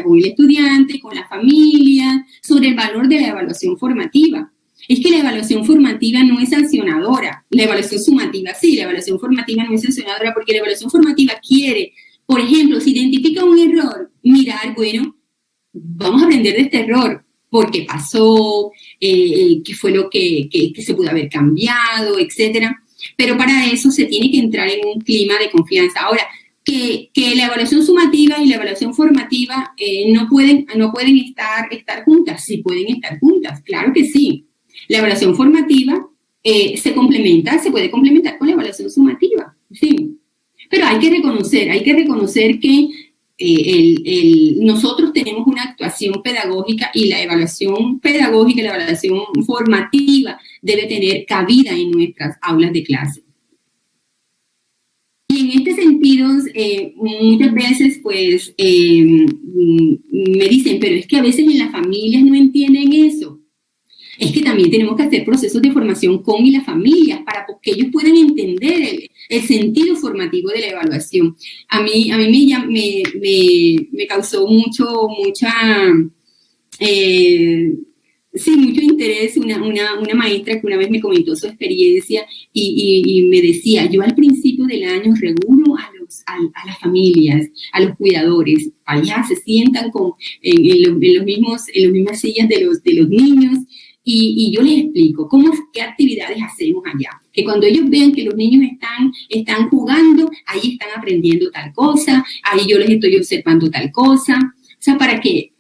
Speaker 1: con el estudiante, con la familia, sobre el valor de la evaluación formativa. Es que la evaluación formativa no es sancionadora, la evaluación sumativa sí, la evaluación formativa no es sancionadora, porque la evaluación formativa quiere, por ejemplo, si identifica un error, mirar, bueno, vamos a aprender de este error, por qué pasó, qué fue lo que se pudo haber cambiado, etcétera. Pero para eso se tiene que entrar en un clima de confianza. Ahora, que la evaluación sumativa y la evaluación formativa formativa no pueden estar juntas. Sí pueden estar juntas, claro que sí. La evaluación formativa se puede complementar con la evaluación sumativa, sí. Pero hay que reconocer que nosotros tenemos una actuación pedagógica y la evaluación pedagógica, la evaluación formativa debe tener cabida en nuestras aulas de clase. Y en este sentido, muchas veces pues me dicen, pero es que a veces en las familias no entienden eso. Es que también tenemos que hacer procesos de formación con y las familias para que ellos puedan entender el sentido formativo de la evaluación. A mí me causó mucho interés una maestra que una vez me comentó su experiencia y me decía, yo al principio del año regulo a las familias, a los cuidadores, allá se sientan en las mismas sillas de los niños. Y yo les explico qué actividades hacemos allá. Que cuando ellos vean que los niños están jugando, ahí están aprendiendo tal cosa, ahí yo les estoy observando tal cosa. O sea, para que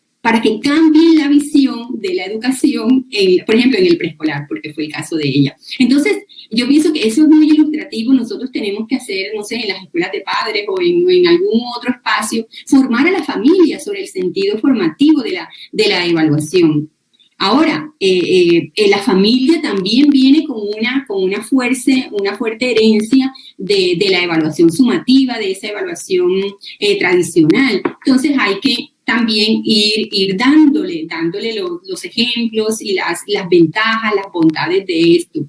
Speaker 1: cambien la visión de la educación, por ejemplo, en el preescolar, porque fue el caso de ella. Entonces, yo pienso que eso es muy ilustrativo. Nosotros tenemos que hacer, no sé, en las escuelas de padres o en algún otro espacio, formar a la familia sobre el sentido formativo de la evaluación. Ahora, la familia también viene con una fuerte herencia de la evaluación sumativa, de esa evaluación tradicional. Entonces hay que también ir dándole los ejemplos y las ventajas, las bondades de esto.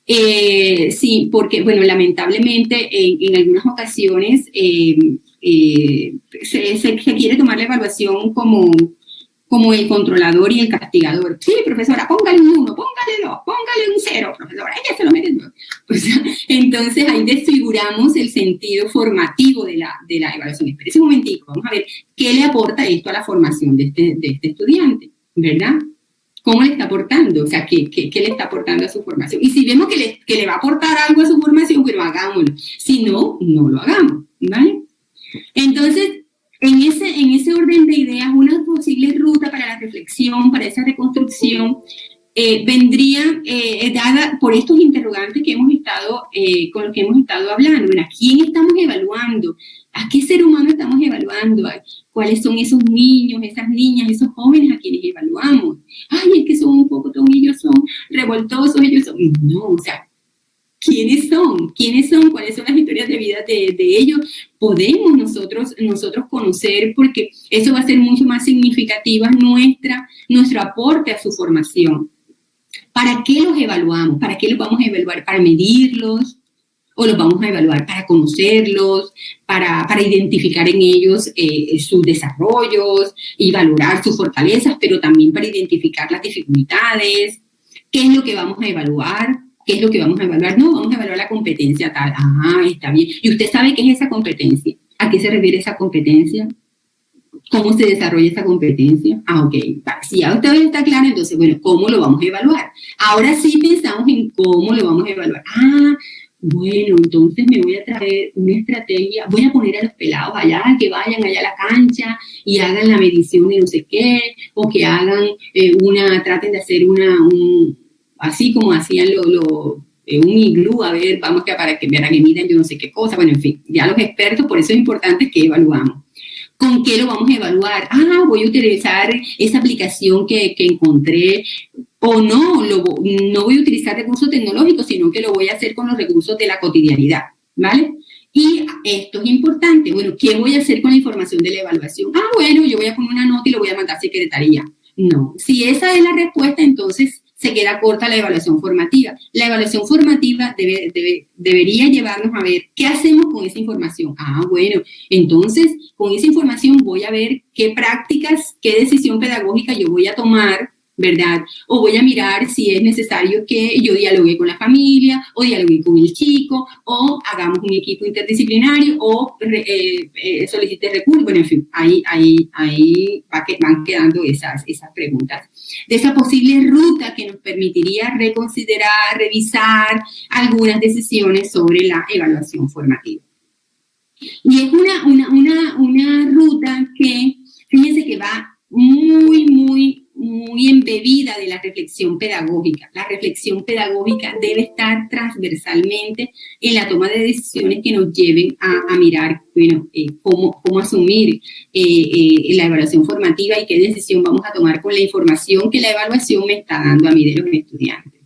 Speaker 1: Sí, porque, bueno, lamentablemente en algunas ocasiones se quiere tomar la evaluación como el controlador y el castigador. Sí, profesora, póngale un 1, póngale 2, póngale un 0, profesora, ella se lo mete. Pues, entonces ahí desfiguramos el sentido formativo de la evaluación. Espérese un momentico, vamos a ver qué le aporta esto a la formación de este estudiante, ¿verdad? ¿Cómo le está aportando? O sea, ¿qué le está aportando a su formación? Y si vemos que le va a aportar algo a su formación, pues hagámoslo. Si no, no lo hagamos, ¿vale? Entonces, en ese orden de ideas, una posible ruta para la reflexión, para esa reconstrucción, vendría dada por estos interrogantes que con los que hemos estado hablando. Bueno, ¿a quién estamos evaluando? ¿A qué ser humano estamos evaluando? ¿Cuáles son esos niños, esas niñas, esos jóvenes a quienes evaluamos? Ay, es que son un poco, ellos son revoltosos, ellos son... No, o sea, ¿quiénes son? ¿Cuáles son las historias de vida de ellos? Podemos nosotros conocer, porque eso va a ser mucho más significativa nuestro aporte a su formación. ¿Para qué los evaluamos? ¿Para qué los vamos a evaluar? ¿Para medirlos? ¿O los vamos a evaluar para conocerlos, para identificar en ellos sus desarrollos y valorar sus fortalezas, pero también para identificar las dificultades? ¿Qué es lo que vamos a evaluar? ¿Qué es lo que vamos a evaluar? No, vamos a evaluar la competencia tal. Ah, está bien. ¿Y usted sabe qué es esa competencia? ¿A qué se refiere esa competencia? ¿Cómo se desarrolla esa competencia? Ah, ok. Si ya usted está claro, entonces, bueno, ¿cómo lo vamos a evaluar? Ahora sí pensamos en cómo lo vamos a evaluar. Ah, bueno, entonces me voy a traer una estrategia, voy a poner a los pelados allá, que vayan allá a la cancha y hagan la medición de no sé qué, o que hagan traten de hacer así como hacían un iglú, a ver, vamos para que midan yo no sé qué cosa, bueno, en fin, ya los expertos, por eso es importante que evaluamos. ¿Con qué lo vamos a evaluar? Ah, voy a utilizar esa aplicación que encontré, o no voy a utilizar recursos tecnológicos, sino que lo voy a hacer con los recursos de la cotidianidad, ¿vale? Y esto es importante. Bueno, ¿qué voy a hacer con la información de la evaluación? Ah, bueno, yo voy a poner una nota y lo voy a mandar a secretaría. No, si esa es la respuesta, entonces se queda corta la evaluación formativa. La evaluación formativa debería llevarnos a ver qué hacemos con esa información. Ah, bueno, entonces con esa información voy a ver qué prácticas, qué decisión pedagógica yo voy a tomar, ¿verdad? O voy a mirar si es necesario que yo dialogue con la familia, o dialogue con el chico, o hagamos un equipo interdisciplinario, o solicite recursos. Bueno, en fin, ahí van quedando esas preguntas. De esa posible ruta que nos permitiría reconsiderar, revisar algunas decisiones sobre la evaluación formativa. Y es una ruta que la reflexión pedagógica. La reflexión pedagógica debe estar transversalmente en la toma de decisiones que nos lleven a mirar, bueno, cómo asumir la evaluación formativa y qué decisión vamos a tomar con la información que la evaluación me está dando a mí de los estudiantes.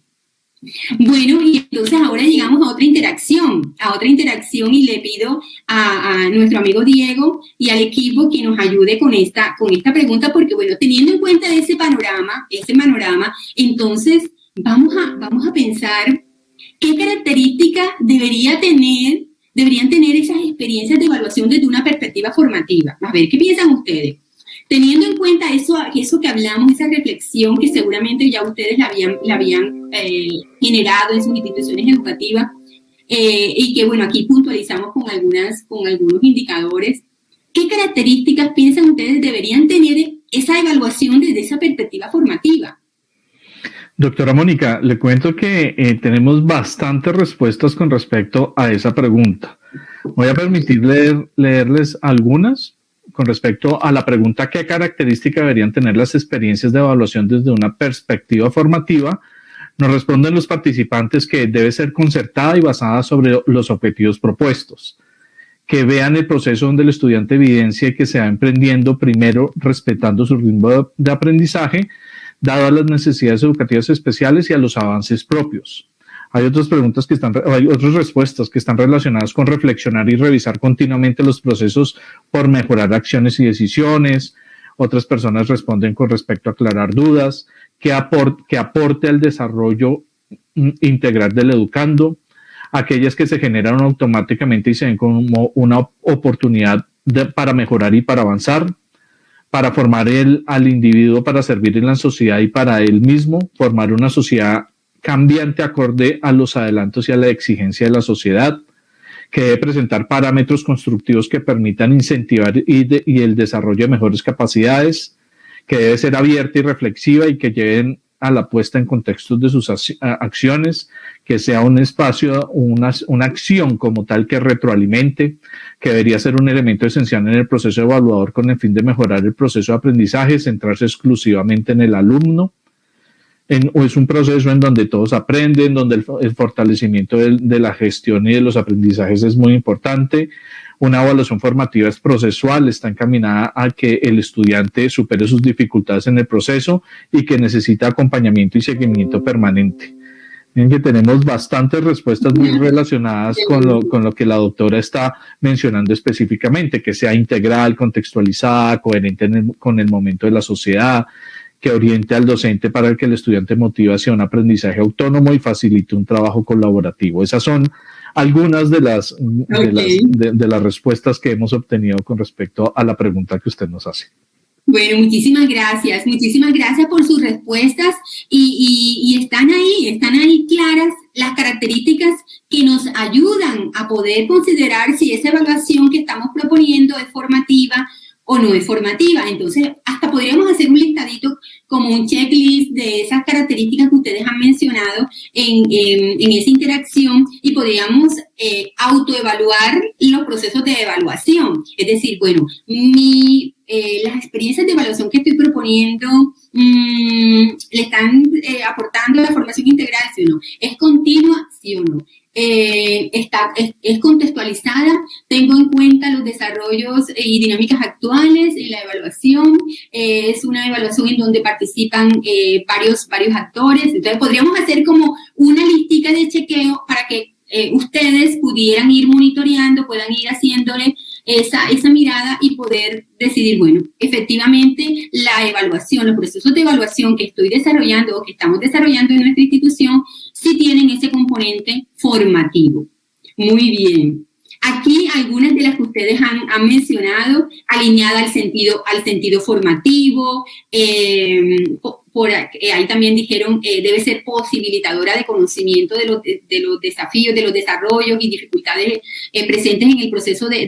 Speaker 1: Bueno, y entonces ahora llegamos a otra interacción y le pido a nuestro amigo Diego y al equipo que nos ayude con esta pregunta, porque bueno, teniendo en cuenta ese panorama, entonces vamos a pensar qué características deberían tener esas experiencias de evaluación desde una perspectiva formativa. A ver, ¿qué piensan ustedes? Teniendo en cuenta eso que hablamos, esa reflexión que seguramente ya ustedes la habían generado en sus instituciones educativas y que, bueno, aquí puntualizamos con algunos indicadores, ¿qué características piensan ustedes deberían tener esa evaluación desde esa perspectiva formativa?
Speaker 2: Doctora Mónica, le cuento que tenemos bastantes respuestas con respecto a esa pregunta. Voy a permitir leerles algunas. Con respecto a la pregunta ¿qué características deberían tener las experiencias de evaluación desde una perspectiva formativa? Nos responden los participantes que debe ser concertada y basada sobre los objetivos propuestos, que vean el proceso donde el estudiante evidencia que se va emprendiendo, primero respetando su ritmo de aprendizaje, dado a las necesidades educativas especiales y a los avances propios. Hay otras respuestas que están relacionadas con reflexionar y revisar continuamente los procesos por mejorar acciones y decisiones. Otras personas responden con respecto a aclarar dudas, que aporte al desarrollo integral del educando. Aquellas que se generan automáticamente y se ven como una oportunidad para mejorar y para avanzar, para formar al individuo para servir en la sociedad y para él mismo, formar una sociedad cambiante acorde a los adelantos y a la exigencia de la sociedad, que debe presentar parámetros constructivos que permitan incentivar y el desarrollo de mejores capacidades, que debe ser abierta y reflexiva y que lleven a la puesta en contextos de sus acciones, que sea un espacio, una acción como tal que retroalimente, que debería ser un elemento esencial en el proceso evaluador con el fin de mejorar el proceso de aprendizaje, centrarse exclusivamente en el alumno. Es un proceso en donde todos aprenden, donde el fortalecimiento de la gestión y de los aprendizajes es muy importante. Una evaluación formativa es procesual, está encaminada a que el estudiante supere sus dificultades en el proceso y que necesita acompañamiento y seguimiento permanente. Miren que tenemos bastantes respuestas muy relacionadas con lo que la doctora está mencionando específicamente, que sea integral, contextualizada, coherente con el momento de la sociedad, que oriente al docente para que el estudiante motive hacia un aprendizaje autónomo y facilite un trabajo colaborativo. Esas son algunas de las respuestas que hemos obtenido con respecto a la pregunta que usted nos hace.
Speaker 1: Bueno, muchísimas gracias por sus respuestas y están ahí claras las características que nos ayudan a poder considerar si esa evaluación que estamos proponiendo es formativa o no es formativa. Entonces, hasta podríamos hacer un listadito como un checklist de esas características que ustedes han mencionado en esa interacción y podríamos autoevaluar los procesos de evaluación. Es decir, bueno, las experiencias de evaluación que estoy proponiendo le están aportando la formación integral, ¿sí o no? ¿Es continua? ¿Sí o no? Es contextualizada, tengo en cuenta los desarrollos y dinámicas actuales en la evaluación, es una evaluación en donde participan varios actores. Entonces podríamos hacer como una listica de chequeo para que ustedes pudieran ir monitoreando, puedan ir haciéndole esa mirada y poder decidir, bueno, efectivamente la evaluación, los procesos de evaluación que estoy desarrollando o que estamos desarrollando en nuestra institución sí tienen ese componente formativo. Muy bien. Aquí algunas de las que ustedes han mencionado, alineada al sentido formativo, ahí también dijeron debe ser posibilitadora de conocimiento de los desafíos, de los desarrollos y dificultades presentes en el proceso de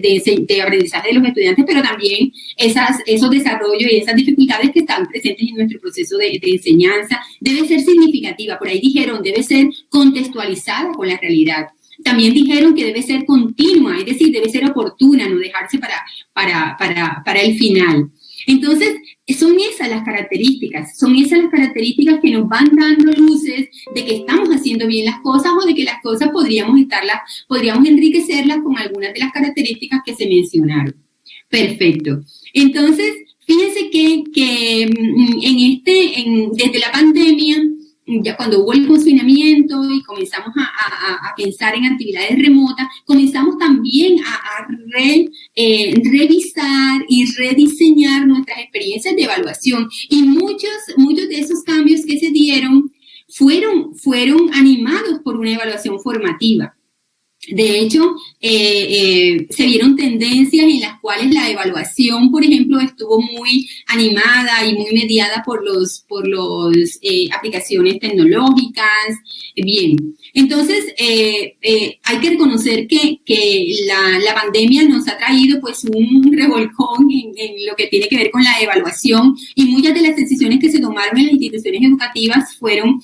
Speaker 1: aprendizaje de los estudiantes, pero también esos desarrollos y esas dificultades que están presentes en nuestro proceso de enseñanza. Debe ser significativa, por ahí dijeron, debe ser contextualizada con la realidad. También dijeron que debe ser continua, es decir, debe ser oportuna, no dejarse para el final. Entonces, son esas las características que nos van dando luces de que estamos haciendo bien las cosas o de que las cosas podríamos enriquecerlas con algunas de las características que se mencionaron. Perfecto. Entonces, fíjense que desde la pandemia, ya cuando hubo el confinamiento y comenzamos a pensar en actividades remotas, comenzamos también a revisar y rediseñar nuestras experiencias de evaluación. Y muchos de esos cambios que se dieron fueron animados por una evaluación formativa. De hecho, se vieron tendencias en las cuales la evaluación, por ejemplo, estuvo muy animada y muy mediada por aplicaciones tecnológicas. Bien, entonces hay que reconocer que la pandemia nos ha traído pues un revolcón en lo que tiene que ver con la evaluación, y muchas de las decisiones que se tomaron en las instituciones educativas fueron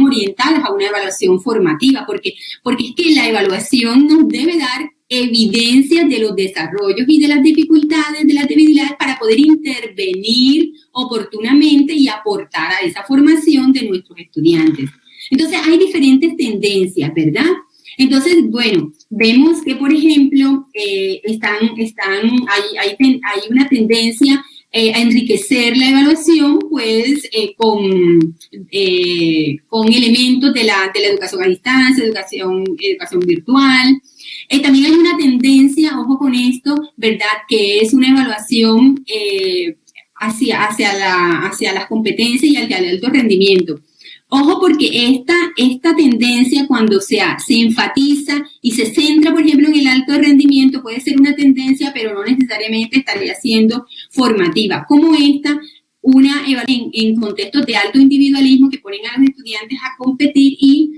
Speaker 1: orientadas a una evaluación formativa, porque es que la evaluación nos debe dar evidencias de los desarrollos y de las dificultades, de las debilidades, para poder intervenir oportunamente y aportar a esa formación de nuestros estudiantes. Entonces, hay diferentes tendencias, ¿verdad? Entonces, bueno, vemos que, por ejemplo, hay una tendencia a enriquecer la evaluación, pues, con elementos de la educación a distancia, educación virtual. También hay una tendencia, ojo con esto, ¿verdad?, que es una evaluación hacia las competencias y hacia el alto rendimiento. Ojo, porque esta tendencia, cuando se enfatiza y se centra, por ejemplo, en el alto rendimiento, puede ser una tendencia, pero no necesariamente estaría siendo formativa. Como una evaluación en contextos de alto individualismo que ponen a los estudiantes a competir y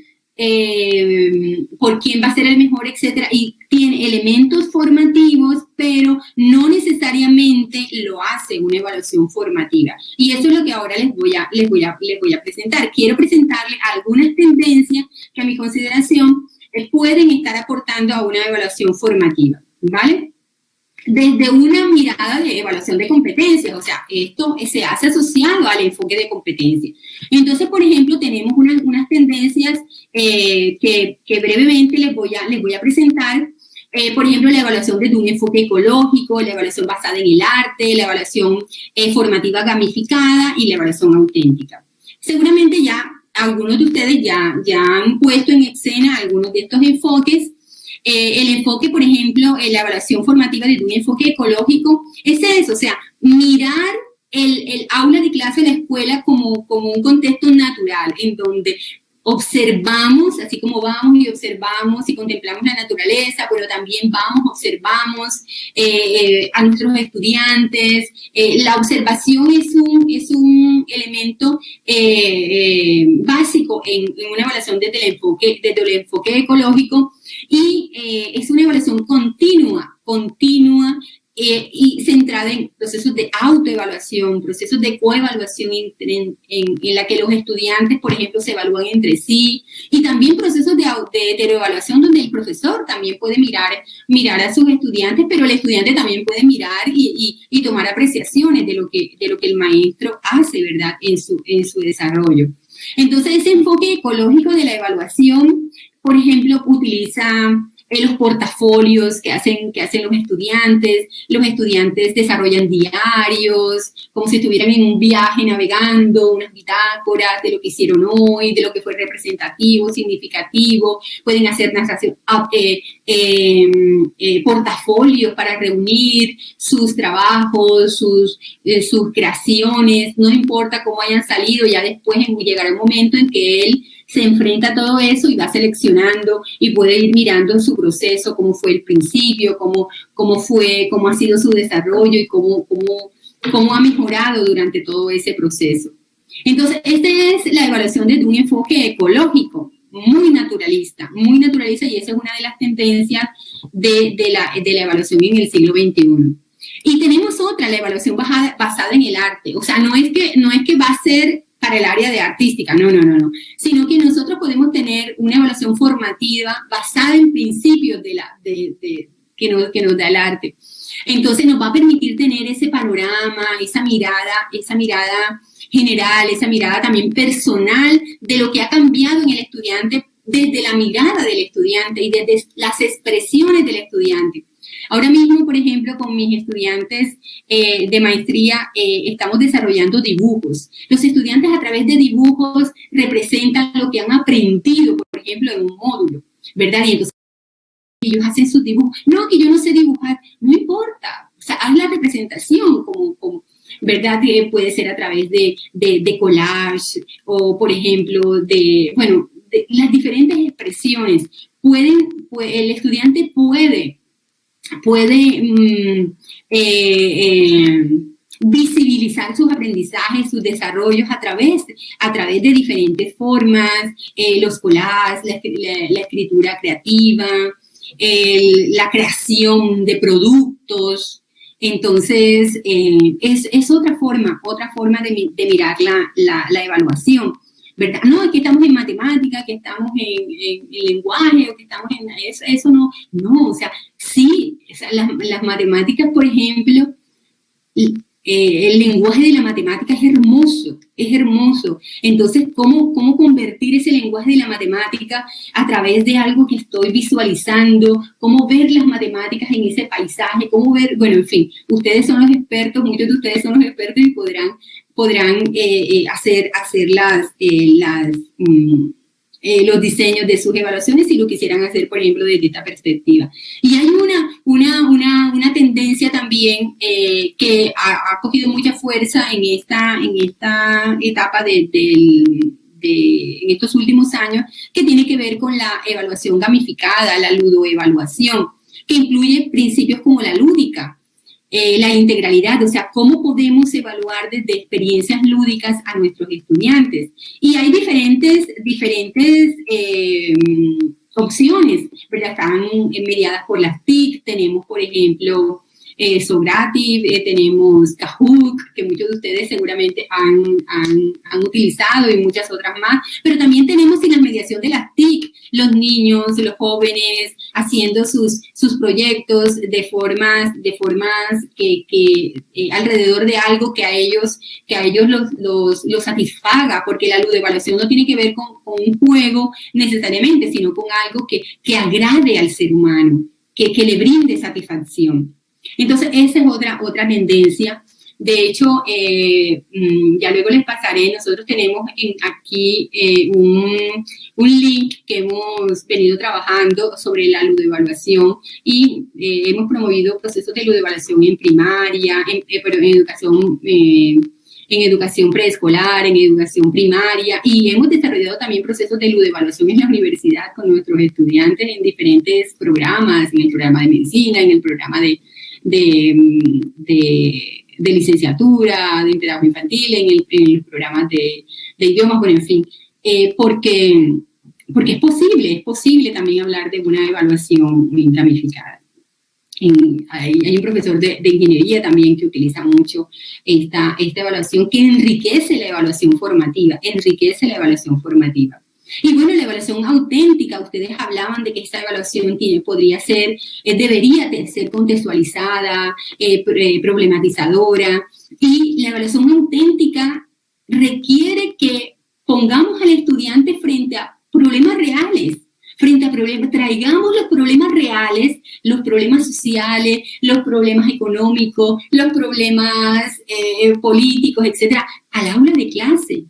Speaker 1: por quién va a ser el mejor, etcétera, y tiene elementos formativos, pero no necesariamente lo hace una evaluación formativa. Y eso es lo que ahora les voy a presentar. Quiero presentarles algunas tendencias que, a mi consideración, pueden estar aportando a una evaluación formativa, ¿vale? Desde una mirada de evaluación de competencias, o sea, esto se hace asociado al enfoque de competencia. Entonces, por ejemplo, tenemos unas tendencias que brevemente les voy a presentar. Por ejemplo, la evaluación desde un enfoque ecológico, la evaluación basada en el arte, la evaluación formativa gamificada y la evaluación auténtica. Seguramente ya algunos de ustedes ya han puesto en escena algunos de estos enfoques. El enfoque, por ejemplo, en la evaluación formativa desde un enfoque ecológico es eso, o sea, mirar el aula de clase de la escuela como un contexto natural, en donde observamos, así como vamos y observamos y contemplamos la naturaleza, pero también observamos a nuestros estudiantes. La observación es un elemento básico en una evaluación desde el enfoque ecológico, y es una evaluación continua y centrada en procesos de autoevaluación, procesos de coevaluación en la que los estudiantes, por ejemplo, se evalúan entre sí, y también procesos de heteroevaluación donde el profesor también puede mirar a sus estudiantes, pero el estudiante también puede mirar y tomar apreciaciones de lo que el maestro hace, ¿verdad?, en su desarrollo. Entonces, ese enfoque ecológico de la evaluación, por ejemplo, utiliza los portafolios que hacen los estudiantes desarrollan diarios, como si estuvieran en un viaje navegando, unas bitácoras de lo que hicieron hoy, de lo que fue representativo, significativo. Pueden hacer portafolios para reunir sus trabajos, sus creaciones, no importa cómo hayan salido, ya después llegará un momento en que él se enfrenta a todo eso y va seleccionando y puede ir mirando su proceso, cómo fue el principio, cómo ha sido su desarrollo y cómo ha mejorado durante todo ese proceso. Entonces, esta es la evaluación desde un enfoque ecológico, muy naturalista, y esa es una de las tendencias de la evaluación en el siglo XXI. Y tenemos otra, la evaluación basada en el arte. O sea, no es que va a ser para el área de artística, no, sino que nosotros podemos tener una evaluación formativa basada en principios que nos da el arte. Entonces nos va a permitir tener ese panorama, esa mirada general, esa mirada también personal de lo que ha cambiado en el estudiante desde la mirada del estudiante y desde las expresiones del estudiante. Ahora mismo, por ejemplo, con mis estudiantes de maestría estamos desarrollando dibujos. Los estudiantes a través de dibujos representan lo que han aprendido, por ejemplo, en un módulo, ¿verdad? Y entonces ellos hacen sus dibujos. No, que yo no sé dibujar, no importa. O sea, haz la representación ¿verdad? Puede ser a través de collage o, por ejemplo, de las diferentes expresiones. El estudiante puede visibilizar sus aprendizajes, sus desarrollos a través de diferentes formas, los collages, la escritura creativa, la creación de productos. Entonces, es otra forma de mirar la evaluación, ¿verdad? No, es que estamos en matemática, que estamos en lenguaje, o que estamos en eso no, o sea, sí, o sea, las matemáticas, por ejemplo, el lenguaje de la matemática es hermoso. Entonces, ¿cómo convertir ese lenguaje de la matemática a través de algo que estoy visualizando? ¿Cómo ver las matemáticas en ese paisaje? Bueno, en fin, ustedes son los expertos, muchos de ustedes son los expertos y podrán hacer los diseños de sus evaluaciones si lo quisieran hacer, por ejemplo, desde esta perspectiva. Y hay una tendencia también que ha cogido mucha fuerza en esta etapa en estos últimos años, que tiene que ver con la evaluación gamificada, la ludoevaluación, que incluye principios como la lúdica, la integralidad, o sea, cómo podemos evaluar desde experiencias lúdicas a nuestros estudiantes. Y hay diferentes opciones, ¿verdad? Están mediadas por las TIC, tenemos, por ejemplo, Socrative, tenemos Kahoot, que muchos de ustedes seguramente han utilizado, y muchas otras más, pero también tenemos en la mediación de las TIC, los niños, los jóvenes, haciendo sus proyectos de formas que alrededor de algo que a ellos los satisfaga, porque la ludoevaluación no tiene que ver con un juego necesariamente, sino con algo que agrade al ser humano, que le brinde satisfacción. Entonces, esa es otra tendencia. De hecho, ya luego les pasaré, nosotros tenemos aquí un link que hemos venido trabajando sobre la ludoevaluación y hemos promovido procesos de ludoevaluación en primaria, en educación preescolar, en educación primaria, y hemos desarrollado también procesos de ludoevaluación en la universidad con nuestros estudiantes en diferentes programas, en el programa de medicina, en el programa de licenciatura, de pedagogía infantil, en los programas de idiomas, bueno, en fin, porque es posible también hablar de una evaluación gamificada. Hay un profesor de ingeniería también que utiliza mucho esta evaluación, que enriquece la evaluación formativa. Y bueno, la evaluación auténtica, ustedes hablaban de que esta evaluación debería ser contextualizada, problematizadora, y la evaluación auténtica requiere que pongamos al estudiante frente a problemas reales, traigamos los problemas reales, los problemas sociales, los problemas económicos, los problemas políticos, etcétera, al aula de clase,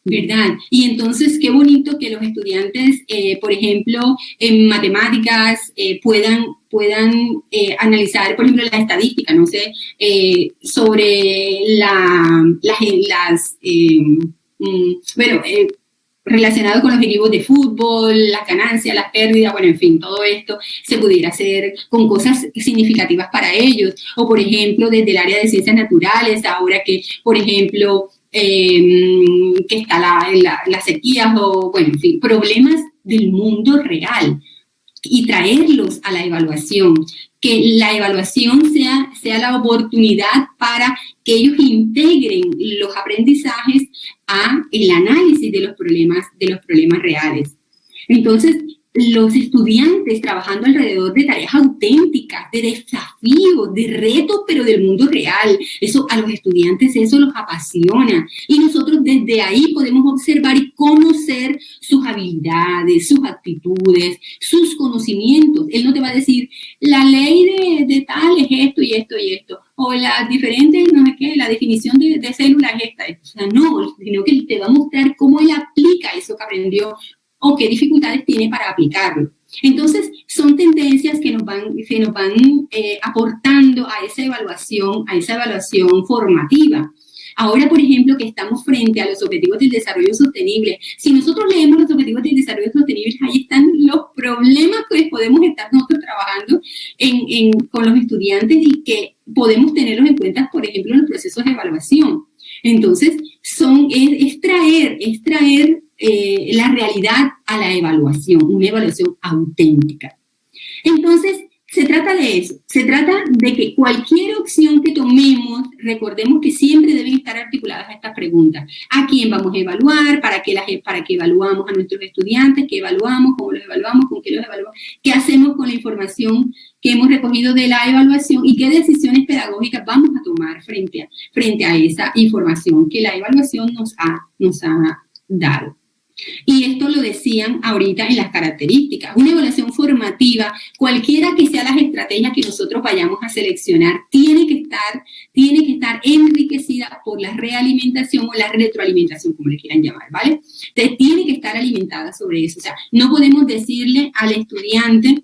Speaker 1: ¿verdad? Y entonces, qué bonito que los estudiantes, por ejemplo, en matemáticas, puedan analizar, por ejemplo, la estadística, no sé, sobre relacionado con los equipos de fútbol, las ganancias, las pérdidas, bueno, en fin, todo esto se pudiera hacer con cosas significativas para ellos. O, por ejemplo, desde el área de ciencias naturales, ahora que, por ejemplo, que está las sequías, o, bueno, en fin, problemas del mundo real, y traerlos a la evaluación, que la evaluación sea la oportunidad para que ellos integren los aprendizajes a el análisis de los problemas reales. Entonces, los estudiantes trabajando alrededor de tareas auténticas, de desafíos, de retos, pero del mundo real. Eso a los estudiantes eso los apasiona. Y nosotros desde ahí podemos observar y conocer sus habilidades, sus actitudes, sus conocimientos. Él no te va a decir, la ley de tal es esto y esto y esto, o las diferentes, no sé qué, la definición de células es esta. O sea, no, sino que te va a mostrar cómo él aplica eso que aprendió o qué dificultades tiene para aplicarlo. Entonces, son tendencias que nos van aportando a esa evaluación formativa. Ahora, por ejemplo, que estamos frente a los objetivos del desarrollo sostenible, si nosotros leemos los objetivos del desarrollo sostenible, ahí están los problemas que podemos estar nosotros trabajando con los estudiantes y que podemos tenerlos en cuenta, por ejemplo, en los procesos de evaluación. Entonces, es traer la realidad a la evaluación, una evaluación auténtica. Entonces, se trata de eso, se trata de que cualquier opción que tomemos, recordemos que siempre deben estar articuladas a estas preguntas. ¿A quién vamos a evaluar? ¿Para qué evaluamos a nuestros estudiantes? ¿Qué evaluamos? ¿Cómo los evaluamos? ¿Con qué los evaluamos? ¿Qué hacemos con la información que hemos recogido de la evaluación? ¿Y qué decisiones pedagógicas vamos a tomar frente a esa información que la evaluación nos ha dado? Y esto lo decían ahorita en las características. Una evaluación formativa, cualquiera que sea las estrategias que nosotros vayamos a seleccionar, tiene que estar enriquecida por la realimentación o la retroalimentación, como le quieran llamar, ¿vale? Entonces, tiene que estar alimentada sobre eso. O sea, no podemos decirle al estudiante,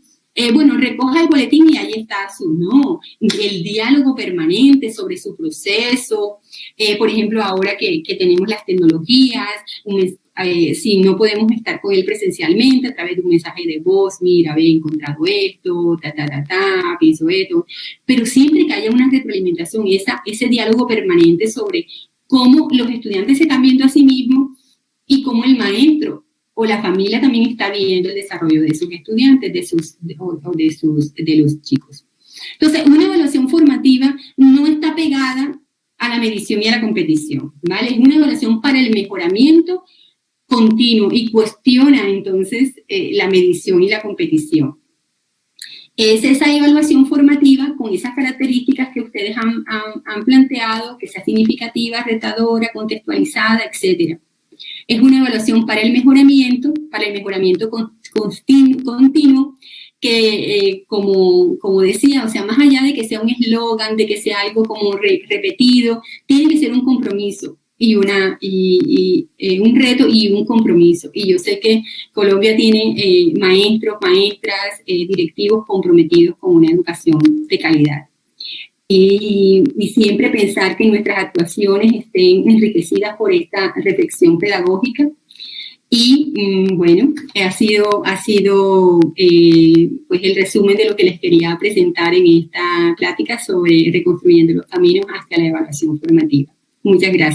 Speaker 1: bueno, recoja el boletín y ahí está no, el diálogo permanente sobre su proceso, por ejemplo, ahora que tenemos las tecnologías, si no podemos estar con él presencialmente, a través de un mensaje de voz, mira, he encontrado esto, pienso esto, pero siempre que haya una retroalimentación y ese diálogo permanente sobre cómo los estudiantes se están viendo a sí mismos y cómo el maestro o la familia también está viendo el desarrollo de sus estudiantes, de los chicos. Entonces, una evaluación formativa no está pegada a la medición y a la competición, ¿vale? Es una evaluación para el mejoramiento continuo y cuestiona entonces la medición y la competición. Es esa evaluación formativa con esas características que ustedes han planteado, que sea significativa, retadora, contextualizada, etc. Es una evaluación para el mejoramiento continuo, que como decía, o sea, más allá de que sea un eslogan, de que sea algo como repetido, tiene que ser un compromiso y un reto y un compromiso. Y yo sé que Colombia tiene maestros, maestras, directivos comprometidos con una educación de calidad. Y siempre pensar que nuestras actuaciones estén enriquecidas por esta reflexión pedagógica. Y bueno, ha sido pues el resumen de lo que les quería presentar en esta plática sobre reconstruyendo los caminos hacia la evaluación formativa. Muchas gracias.